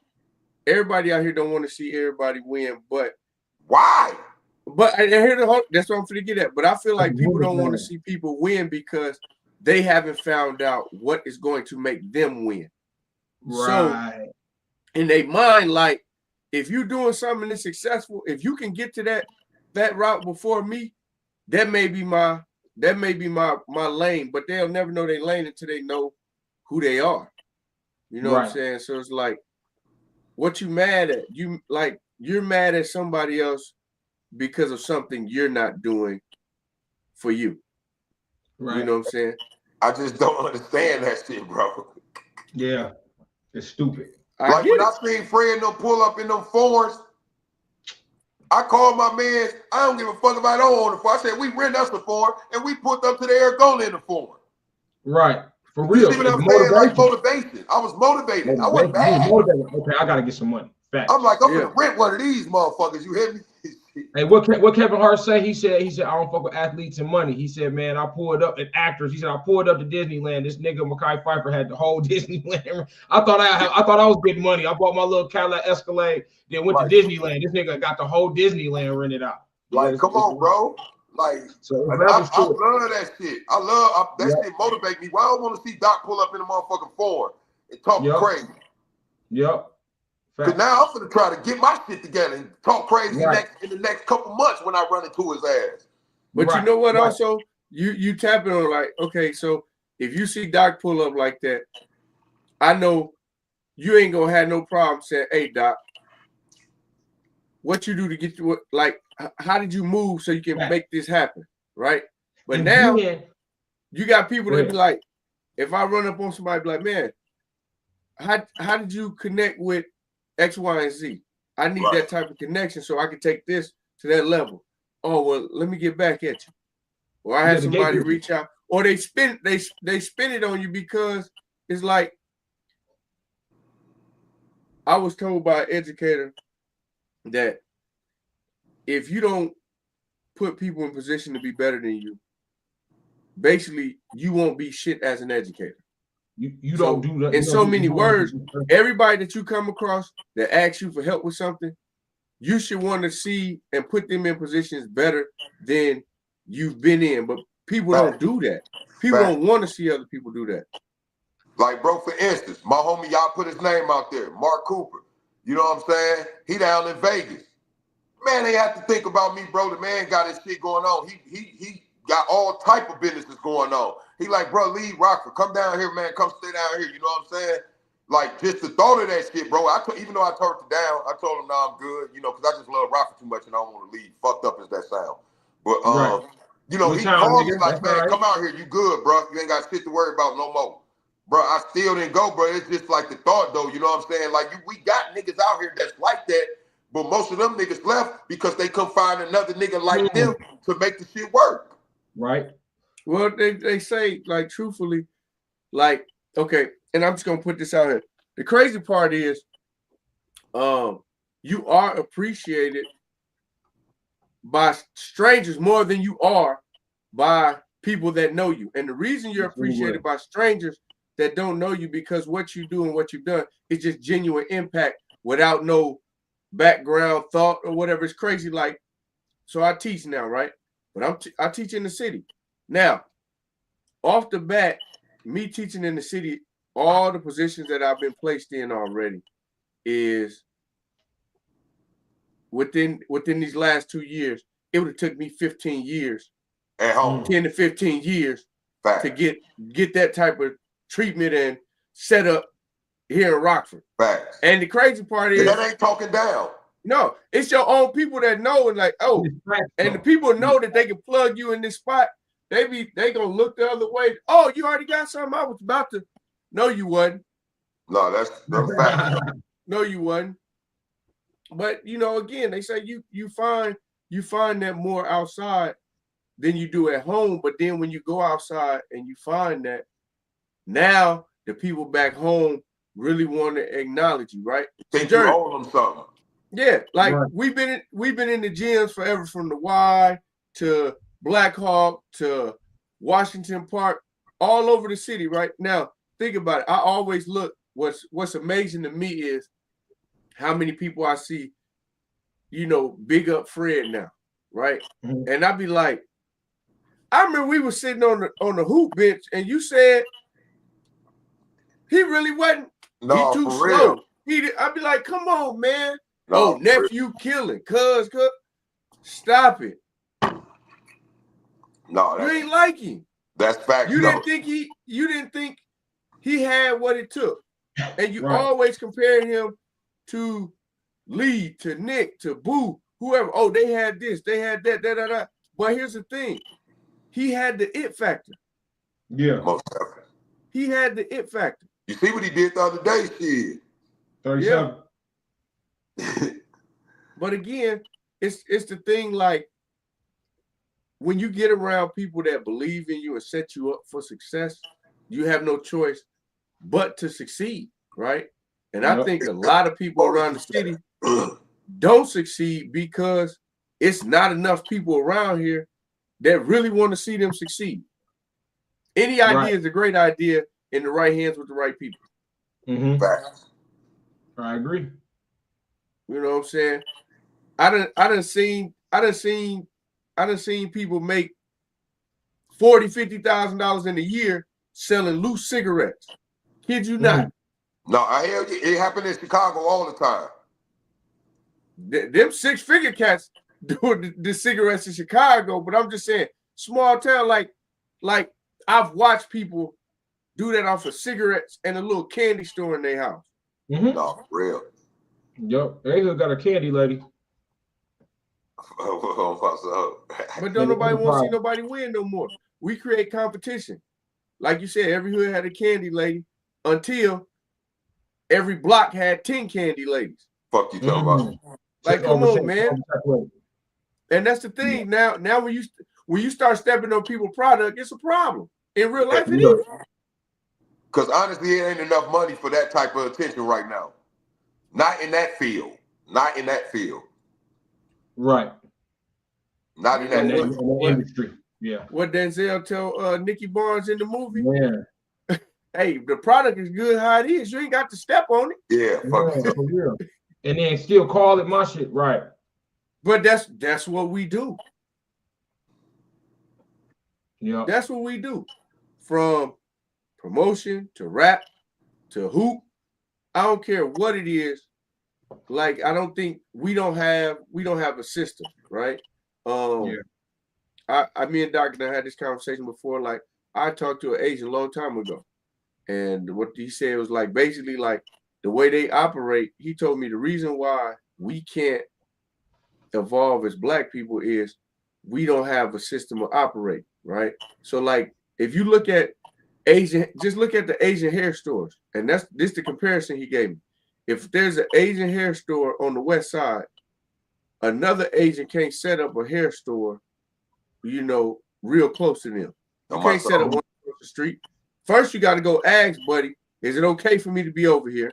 everybody out here don't want to see everybody win, but why? But I hear that's what I'm going to get at. But I feel like people don't want to see people win because they haven't found out what is going to make them win. Right. So in their mind, like if you're doing something that's successful, if you can get to that route before me, that may be my lane. But they'll never know their lane until they know who they are. You know what I'm saying? So it's like, what you mad at? You're mad at somebody else because of something you're not doing for you. Right. You know what I'm saying? I just don't understand that shit, bro. Yeah. It's stupid. Like when I seen Fred them pull up in them foreigns, I called my man, I don't give a fuck if I don't own the foreign. I said, we rent us the foreign and we put up to the Arizona in the foreign. Right. For real. You see what I'm saying? Like motivation. I was motivated. I wasn't bad. Okay, I gotta get some money. Fact. I'm like, I'm gonna rent one of these motherfuckers. You hear me? Hey, what Kevin Hart say? He said, I don't fuck with athletes and money. He said, man, I pulled up and actors. He said, I pulled up to Disneyland. This nigga Mekhi Phifer had the whole Disneyland. I thought I was getting money. I bought my little Cadillac Escalade, then went to Disneyland. This nigga got the whole Disneyland rented out. Like, come on, bro. Like, so I love that shit. I love that shit motivate me. Why I don't want to see Doc pull up in a motherfucking Ford and talk crazy. Yep. Because now I'm gonna try to get my shit together and talk crazy in the next couple months when I run into his ass. But you know what? Also, you tapping on like, okay, so if you see Doc pull up like that, I know you ain't gonna have no problem saying, "Hey, Doc, what you do to get you? Like, how did you move so you can make this happen?" Right? But and now you got people that be like, if I run up on somebody, be like, "Man, how did you connect with X, Y, and Z? I need that type of connection so I can take this to that level." Oh, well, let me get back at you. Or I had somebody reach out, or they spin it on you because it's like, I was told by an educator that if you don't put people in position to be better than you, basically you won't be shit as an educator. You don't do that. In so many words, everybody that you come across that asks you for help with something, you should want to see and put them in positions better than you've been in. But people don't do that. People don't want to see other people do that. Like, bro, for instance, my homie, y'all put his name out there, Mark Cooper. You know what I'm saying? He down in Vegas. Man, they have to think about me, bro. The man got his shit going on. He got all type of businesses going on. He like, bro, leave Rockford. Come down here, man. Come stay down here. You know what I'm saying? Like, just the thought of that shit, bro. Even though I turned it down, I told him, no, I'm good. You know, because I just love Rockford too much and I don't want to leave. Fucked up as that sound. But, you know, he called me like, man, come out here. You good, bro. You ain't got shit to worry about no more. Bro, I still didn't go, bro. It's just like the thought, though. You know what I'm saying? Like, we got niggas out here that's like that, but most of them niggas left because they couldn't find another nigga like them to make the shit work. Right. Well, they say, like, truthfully, like, okay, and I'm just gonna put this out here. The crazy part is, you are appreciated by strangers more than you are by people that know you. And the reason you're appreciated by strangers that don't know you, because what you do and what you've done is just genuine impact without no background thought or whatever. It's crazy. Like, so I teach now, right? But I teach in the city. Now, off the bat, me teaching in the city, all the positions that I've been placed in already is within these last 2 years, it would have took me 15 years, at home, 10 to 15 years Fact. to get that type of treatment and set up here in Rockford. Facts. And the crazy part is that ain't talking down. no, it's your own people that know and like, oh, and the people know that they can plug you in this spot. They gonna look the other way. Oh, you already got something. I was about to. No, you wasn't. No, that's fact. No, you wasn't. But you know, again, they say you find that more outside than you do at home. But then when you go outside and you find that, now the people back home really want to acknowledge you, right? Think you owe them something. Yeah, like right. we've been in the gyms forever, from the Y to Black Hawk to Washington Park, all over the city. Right now, think about it. I always look. What's amazing to me is how many people I see, you know, big up Fred now, right? Mm-hmm. And I'd be like, I remember we were sitting on the hoop bench, and you said he really wasn't. No, he too for slow. real. I'd be like, come on, man. No, oh, nephew killing, cuz, stop it. No, You ain't like him. That's fact. You didn't think he had what it took. And you Right. always compared him to Lee, to Nick, to Boo, whoever. Oh, they had this, they had that. But here's the thing. He had the it factor. Yeah. Most definitely. He had the it factor. You see what he did the other day, shit. 37. But again, it's the thing, like, when you get around people that believe in you and set you up for success, you have no choice but to succeed, right? And I think a lot of people around the city don't succeed because it's not enough people around here that really want to see them succeed. Any idea is a great idea in the right hands with the right people. Mm-hmm. Facts. I agree. You know what I'm saying? I done seen people make $40,000-$50,000 in a year selling loose cigarettes. Kid you not. No, I hear you. It happened in Chicago all the time. Them six-figure cats doing the cigarettes in Chicago, but I'm just saying, small town, like I've watched people do that off of cigarettes and a little candy store in their house. Mm-hmm. No, for real. Yep. They got a candy lady. But don't nobody want to see nobody win no more. We create competition. Like you said, every hood had a candy lady until every block had 10 candy ladies. Fuck you talking about? Like, come on, man. And that's the thing. Now when you start stepping on people's product, it's a problem. In real life, it is. Because honestly, it ain't enough money for that type of attention right now. Not in that field. Not in that field. Right. Not in that industry. Yeah. What Denzel tell Nicky Barnes in the movie? Yeah. Hey, the product is good how it is. You ain't got to step on it. Yeah, fuck yeah, for real. And then still call it my shit, right? But that's what we do. Yeah. That's what we do. From promotion to rap to hoop. I don't care what it is. Like, I don't think we don't have a system, right? Me and Dr. had this conversation before. Like, I talked to an Asian a long time ago, and what he said was like, basically, like, the way they operate, he told me the reason why we can't evolve as Black people is we don't have a system of operating, right? So, like, if you look at Asian, just look at the Asian hair stores, and this the comparison he gave me. If there's an Asian hair store on the west side, another Asian can't set up a hair store, you know, real close to them. You can't set up one across the street. First, you got to go ask, buddy, Is it okay for me to be over here?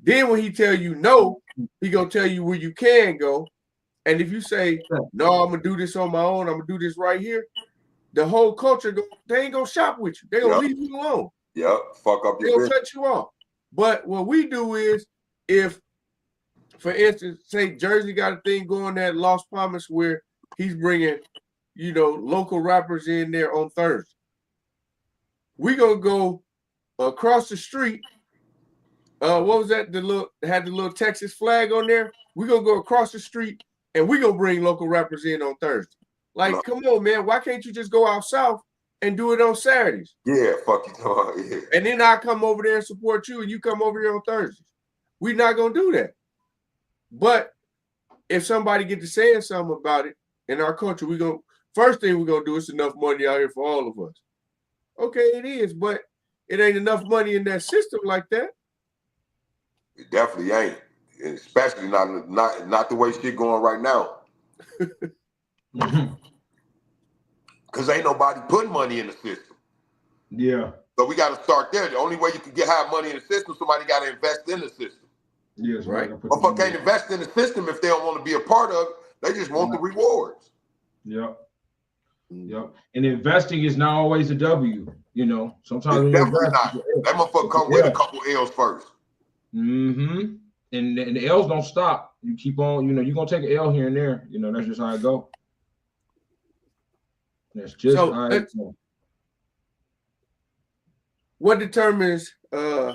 Then when he tell you no, he gonna tell you where you can go. And if you say, no, I'm gonna do this on my own, I'm gonna do this right here, the whole culture, they ain't gonna shop with you. They gonna leave you alone. Yep, fuck up They your gonna business. cut you off. But what we do is, if, for instance, say Jersey got a thing going at Las Palmas where he's bringing, you know, local rappers in there on Thursday. We gonna go across the street. What was that? Had the little Texas flag on there. We gonna go across the street and we gonna bring local rappers in on Thursday. Like, come on, man. Why can't you just go out south and do it on Saturdays? Yeah, fuck you. Yeah. And then I come over there and support you, and you come over here on Thursdays. We're not gonna do that. But if somebody get to saying something about it in our culture, first thing we're gonna do is enough money out here for all of us. Okay, it is, but it ain't enough money in that system like that. It definitely ain't, and especially not the way shit going right now. Because ain't nobody putting money in the system. Yeah. So we got to start there. The only way you can have money in the system, somebody got to invest in the system. Yes, right. Motherfucker can't invest in the system if they don't want to be a part of it. They just want the rewards. Yep. Yep. And investing is not always a W. You know, sometimes it's definitely not. That motherfucker come with a couple L's first. Mm-hmm. And the L's don't stop. You keep on, you know, you're gonna take an L here and there. You know, that's just how it go. That's just how it go. What determines I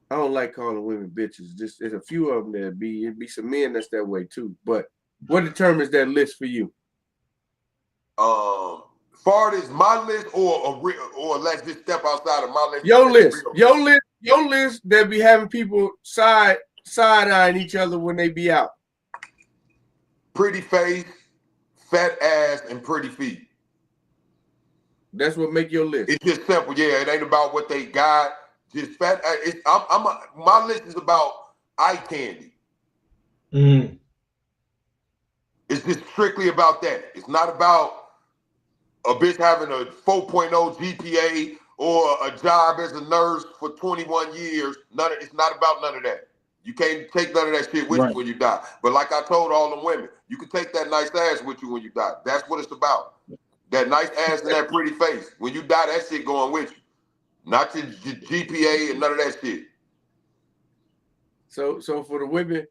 don't like calling women bitches. Just there's a few of them that be some men that's that way too. But what determines that list for you? Far as my list, or let's just step outside of my list. Your list that be having people side eyeing each other when they be out. Pretty face, fat ass, and pretty feet. That's what make your list. It's just simple. Yeah, it ain't about what they got. Just fat. My list is about eye candy. Mm. It's just strictly about that. It's not about a bitch having a 4.0 GPA or a job as a nurse for 21 years. It's not about none of that. You can't take none of that shit with you when you die. But like I told all the women, you can take that nice ass with you when you die. That's what it's about. That nice ass and that pretty face. When you die, that shit going with you. Not your GPA and none of that shit. So for the women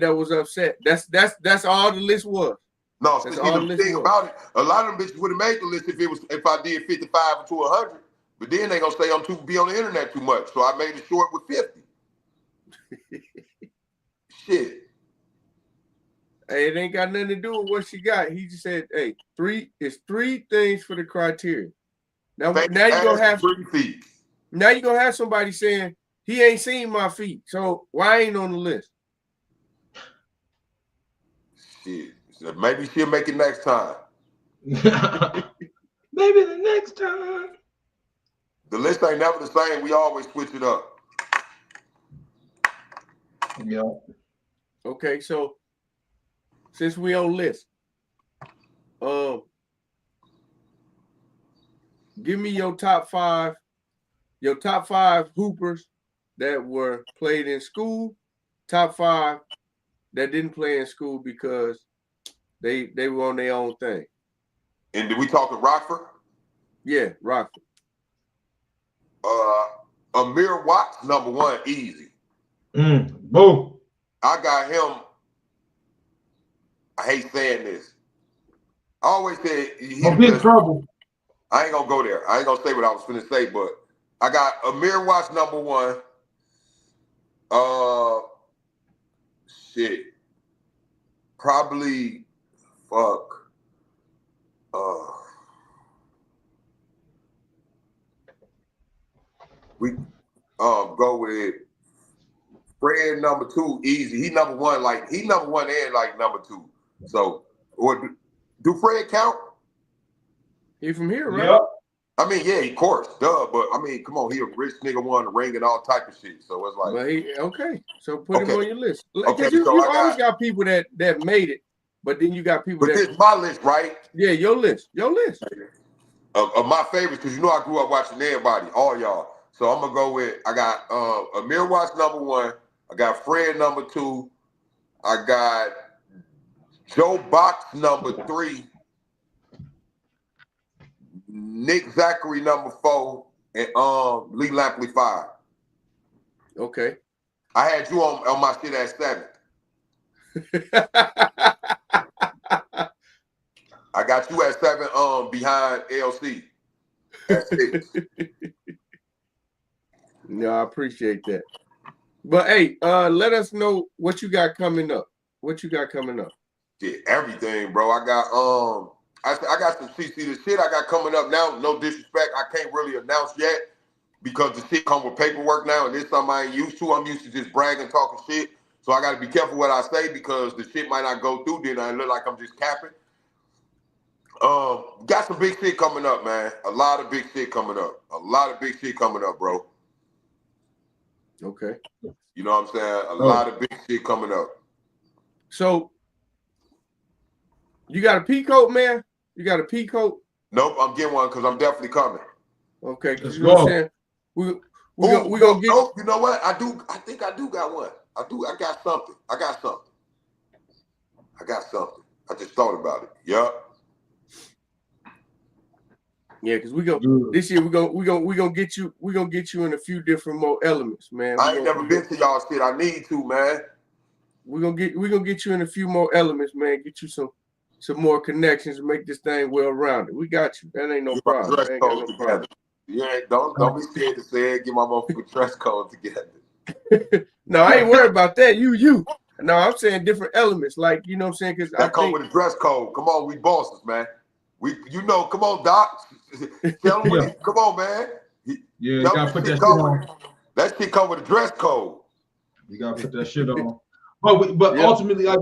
that was upset, that's all the list was. No, the thing about it, a lot of them bitches would have made the list if I did 55 to 100. But then they gonna say I'm be on the internet too much, so I made it short with 50. Shit. Hey, it ain't got nothing to do with what she got. He just said, "Hey, three things for the criteria." Now you gonna have feet. Now you gonna have somebody saying he ain't seen my feet, so why ain't on the list? Shit. So maybe she'll make it next time. Maybe the next time. The list ain't never the same. We always switch it up. Yeah. Okay, so since we on list, give me your top five hoopers that were played in school, top five that didn't play in school because they were on their own thing. And did we talk to Rockford? Yeah, Rockford. Amir Watts, number one, easy. Boom. I got him. I hate saying this. I always say he's in trouble. I ain't gonna go there. I ain't gonna say what I was finna say, but I got Amir Watts, number one. Shit. Probably we go with Fred, number two, easy. He number one and like number two. So do Fred count? He from here, right? Yep. I mean, yeah, of course, duh. But I mean, come on, he a rich nigga, won the ring and all type of shit. So it's like, but okay. So put him on your list. Okay, you always got people that made it, but then you got people But this is my list, right? Yeah, your list. Of my favorites, because you know I grew up watching everybody, all y'all. So I'm gonna go with, I got Amir Watts #1, I got Fred #2, I got Joe Box #3, Nick Zachary #4, and Lee Lampley 5. Okay. I had you on my shit at 7. I got you at 7 behind LC at 6. No, I appreciate that. But hey, let us know what you got coming up. What you got coming up? Shit, everything, bro. I got I got some CC. The shit I got coming up now, no disrespect, I can't really announce yet because the shit come with paperwork now, and this something I ain't used to. I'm used to just bragging, talking shit. So I gotta be careful what I say because the shit might not go through, then I look like I'm just capping. Got some big shit coming up, man. A lot of big shit coming up. A lot of big shit coming up, bro. Okay. You know what I'm saying? A lot of big shit coming up. So you got a pea coat, man? You got a pea coat? Nope, I'm getting one because I'm definitely coming. Okay, because you know what I'm saying? We gonna get. Nope, you know what? I think I do got one. I got something. I got something. I just thought about it. Yup. Yeah, because this year we gonna get you. We gonna get you in a few different more elements, man. I ain't never been to y'all shit. I need to, man. We gonna get you in a few more elements, man. Get you some more connections and make this thing well rounded. We got you. That ain't no problem. Dress code together. Yeah, don't be scared to say it. Get my motherfucking dress code together. No, I ain't worried about that. You. No, I'm saying different elements, like you know what I'm saying. Because I come with a dress code. Come on, we bosses, man. Come on, Doc. Tell them, come on, man. Yeah, you gotta put that shit on. That shit come with a dress code. You gotta put that shit on. But ultimately, like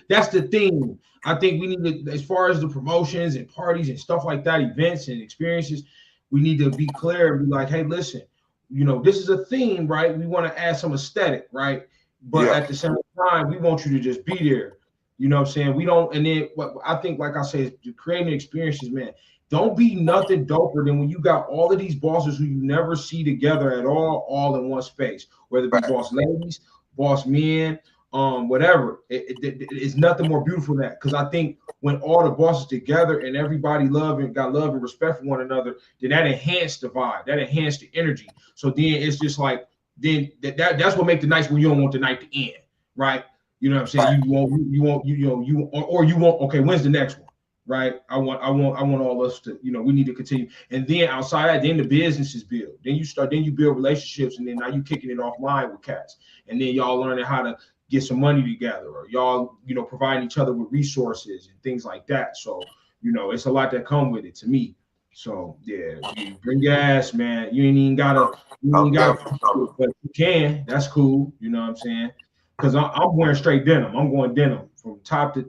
that's the thing. I think we need to, as far as the promotions and parties and stuff like that, events and experiences, we need to be clear and be like, hey, listen, you know, this is a theme, right? We want to add some aesthetic, right? But at the same time, we want you to just be there. You know what I'm saying? We don't, and then what I think, like I said, creating experiences, man. Don't be nothing doper than when you got all of these bosses who you never see together at all in one space, whether it be boss ladies, boss men, whatever. It's nothing more beautiful than that. Because I think when all the bosses together and everybody got love and respect for one another, then that enhanced the vibe, that enhanced the energy. So then it's just like, then that's what makes the nights when you don't want the night to end, right? You know what I'm saying? You want, okay, when's the next one? Right. I want all us to, you know, we need to continue. And then outside that, then the business is built. Then you build relationships, and then now you kicking it offline with cats. And then y'all learning how to get some money together, or y'all, you know, providing each other with resources and things like that. So, you know, it's a lot that come with it to me. So yeah, bring your ass, man. You ain't even gotta, but you can. That's cool. You know what I'm saying? Because I'm wearing straight denim. I'm going denim from top to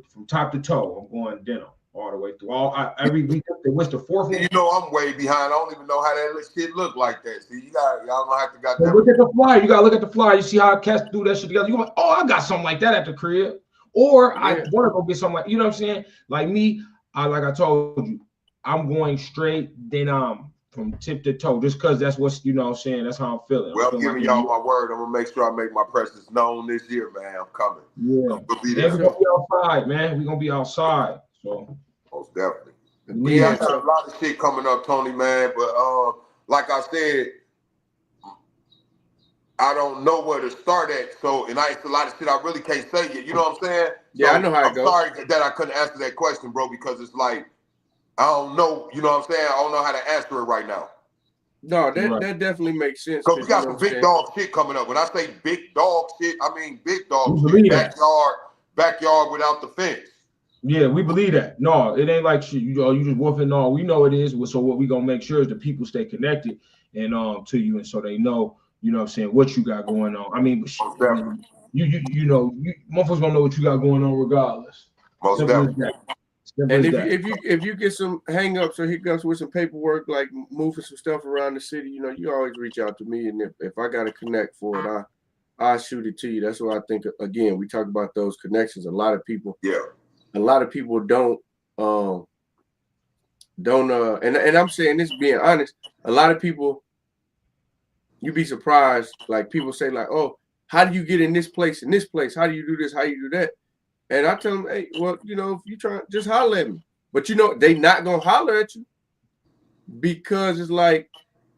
toe. I'm going denim all the way through. Every week. What's the fourth one? You know I'm way behind. I don't even know how that shit look like that. See, y'all gonna have to so look at the flyer. You gotta look at the flyer. You see how cats do that shit together. You go like, oh, I got something like that at the crib, or I want to go get something like, you know what I'm saying? Like me, like I told you, I'm going straight denim from tip to toe, just because that's what's, you know what I'm saying, that's how I'm feeling. Well, I'm giving y'all my word. I'm gonna make sure I make my presence known this year, man. I'm coming. Yeah, we're gonna be outside, man. We're gonna be outside. So most definitely. Yeah, I got a lot of shit coming up, Tony, man. But like I said, I don't know where to start at. So, and it's a lot of shit I really can't say yet. You know what I'm saying? Yeah, so, I know how it goes. I'm sorry that I couldn't answer that question, bro, because it's like, I don't know, you know what I'm saying? I don't know how to answer it right now. No, that definitely makes sense. Because we got some big dog shit coming up. When I say big dog shit, I mean big dog shit. Backyard without the fence. Yeah, we believe that. No, it ain't like shit. You just woofing. No, we know it is. So what we gonna make sure is the people stay connected and to you, and so they know, you know what I'm saying, what you got going on. I mean, you know, motherfuckers gonna know what you got going on regardless. Most definitely. And if you get some hang-ups or hiccups with some paperwork, like moving some stuff around the city, you know, you always reach out to me, and if I got to connect for it, I'll shoot it to you. That's what I think. Again, we talk about those connections. A lot of people don't don't and I'm saying this being honest, a lot of people, you'd be surprised, like people say like, oh, how do you get in this place, how do you do this, how do you do that? And I tell them, hey, well, you know, if you try, just holler at me. But you know, they not gonna holler at you because it's like,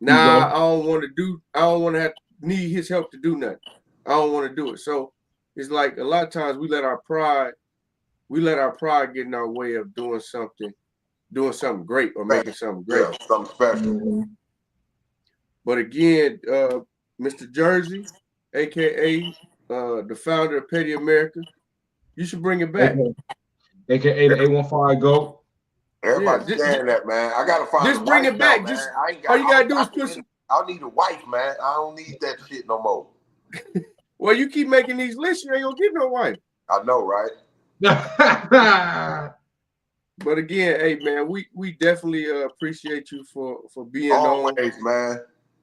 nah, I don't want to need his help to do nothing. I don't want to do it. So it's like a lot of times we let our pride get in our way of doing something great or making something great. Yeah, something special. Mm-hmm. But again, Mr. Jersey, aka the founder of Petty America, you should bring it back. AKA the 815 GOAT. Everybody's saying that, man. I gotta find. Just bring it back. Now, just man. all you gotta do is push it. I need a wife, man. I don't need that shit no more. Well, you keep making these lists, you ain't gonna get no wife. I know, right? But again, hey man, we definitely appreciate you for being always, on, man.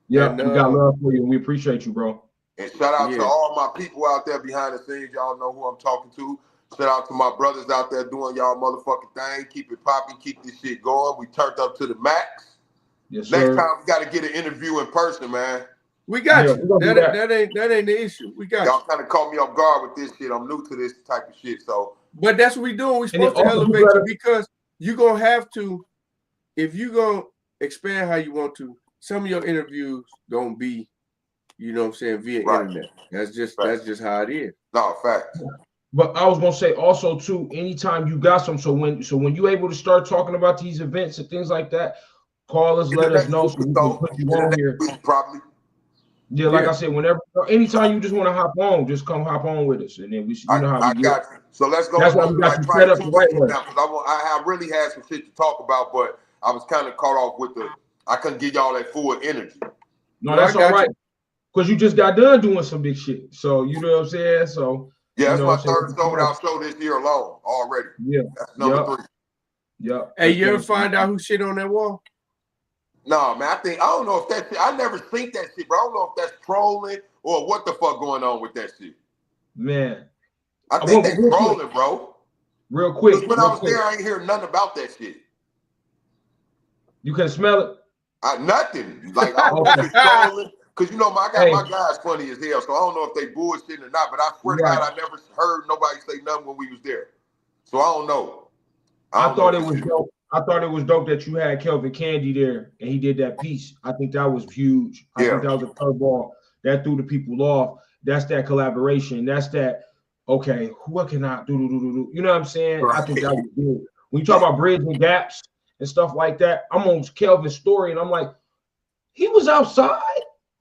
Yeah, we got love for you. We appreciate you, bro. And shout out to all my people out there behind the scenes. Y'all know who I'm talking to. Shout out to my brothers out there doing y'all motherfucking thing. Keep it popping. Keep this shit going. We turned up to the max. Yes, sir. Next time we got to get an interview in person, man. We got you. That ain't the issue. We got y'all kind of caught me off guard with this shit. I'm new to this type of shit, so. But that's what we doing. We're supposed to elevate you because you're gonna have to, if you gonna expand how you want to, some of your interviews gonna be, you know what I'm saying, via internet. That's just how it is. No, fact. But I was gonna say also too, anytime you got some, so when you able to start talking about these events and things like that, call us, let us know so we can put you on here. Probably. Yeah, like I said, anytime you just want to hop on, just come hop on with us, and then you know how we got you. So let's go. That's why we got you set up the right way. Now, I really had some shit to talk about, but I was kind of caught off with I couldn't give y'all that full energy. No, that's all right. Because you just got done doing some big shit. So you know what I'm saying? So yeah, that's my third sold out show this year alone already. Yeah. That's number 3. Yeah. Hey, you ever find out who shit on that wall? No, man, I don't know if that shit, I never think that shit, bro. I don't know if that's trolling or what the fuck going on with that shit. Man. I think they're trolling, bro. Real quick. When I was there, I ain't hear nothing about that shit. You can smell it? Nothing. Like, I don't know if it's trolling. Because, you know, I got my guys funny as hell, so I don't know if they bullshitting or not, but I swear to God, I never heard nobody say nothing when we was there. So I don't know. I thought it was dope. I thought it was dope that you had Kelvin Candy there and he did that piece. I think that was huge. I think that was a curveball that threw the people off. That's that collaboration. That's that, okay, what can I do? You know what I'm saying? Right. I think that was good. When you talk about bridging gaps and stuff like that, I'm on Kelvin's story and I'm like, he was outside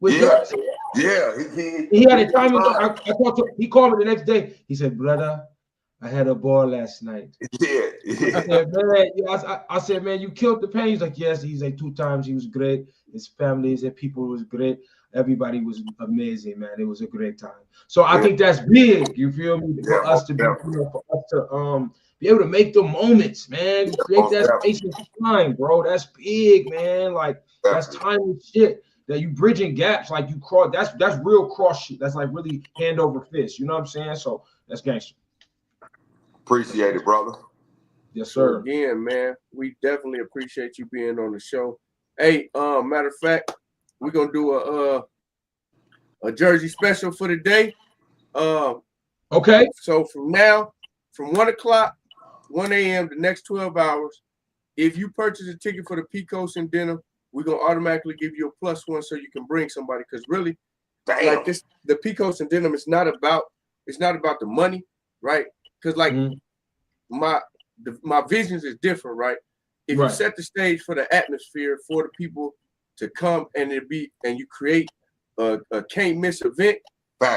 with us. Yeah. He had a time. I talked to him. He called me the next day. He said, brother, I had a ball last night. Yeah. I said, man, you killed the pain. He's like, yes. He's like 2 times. He was great. His family, his people was great. Everybody was amazing, man. It was a great time. So I think that's big. You feel me? For us to be, for us to be able to make the moments, man. Create that space and time, bro. That's big, man. Like that's timeless shit. That you bridging gaps, like you cross. That's real cross shit. That's like really hand over fist. You know what I'm saying? So that's gangster. Appreciate it, brother. Yes, sir. Again, man, we definitely appreciate you being on the show. Hey, matter of fact, we're gonna do a Jersey special for the day. Okay. So from 1 o'clock, 1 a.m. the next 12 hours, if you purchase a ticket for the Pecos and Denim, we're gonna automatically give you a +1 so you can bring somebody. Because really, like this, the Pecos and Denim, it's not about the money, right? Because like my visions is different, right? If you set the stage for the atmosphere for the people to come and you create a can't miss event.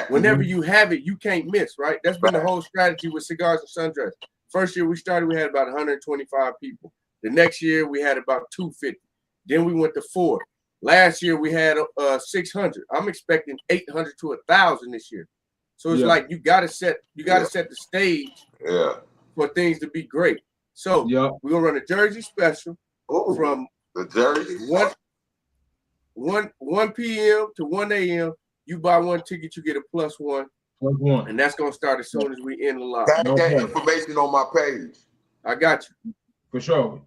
Whenever you have it, you can't miss, right? That's been the whole strategy with Cigars and Sundress. First year we started, we had about 125 people. The next year we had about 250. Then we went to 4. Last year we had 600. I'm expecting 800 to 1,000 this year. So it's like you gotta set the stage for things to be great. So we're gonna run a Jersey special from the Jersey 1 p.m. to 1 a.m. You buy 1 ticket, you get a +1. And that's gonna start as soon as we end the live. Got that information on my page. I got you. For sure.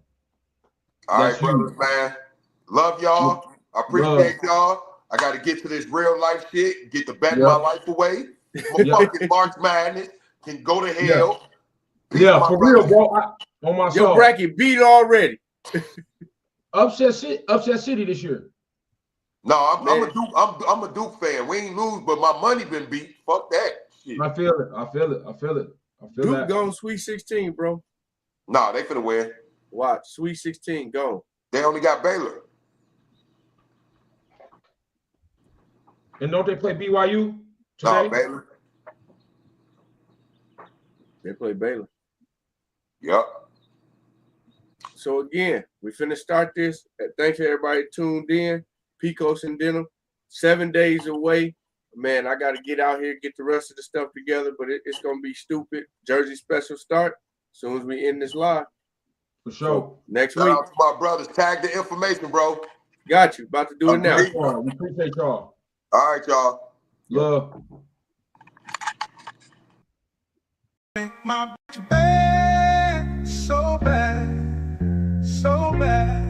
All right, That's you. brothers, man. Love y'all. I appreciate y'all. I got to get to this real life shit. Get the bet my life away. Fucking March Madness can go to hell. Peace, Yeah, for real, bro. On my Your soul. bracket beat already. Upset City this year. No, I'm a Duke fan. We ain't lose, but my money been beat. Fuck that shit. I feel it. Duke that. going Sweet 16, bro. Nah, they finna win. Watch. Sweet 16, go. They only got Baylor. And don't they play BYU today? Nah, Baylor. They play Baylor. Yep. So again, we finna start this. Thanks to everybody tuned in. Picos and Denim, 7 days away. Man, I got to get out here, get the rest of the stuff together, but it's going to be stupid. Jersey special start as soon as we end this live. For sure. So, next Shout week. out to my brothers. Tag the information, bro. Got you. About to do it now. We appreciate y'all. All right, y'all. Love. Make my bitch bad, so bad, so bad.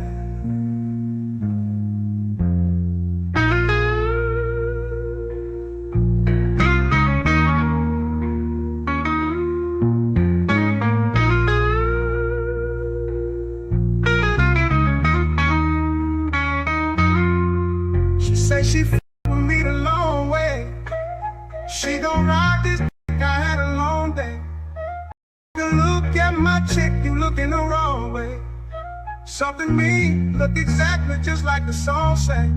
She say she with me the long way. She gon' ride this dick, I had a long day. Look at my chick, you looking the wrong way. Something me look exactly just like the song say.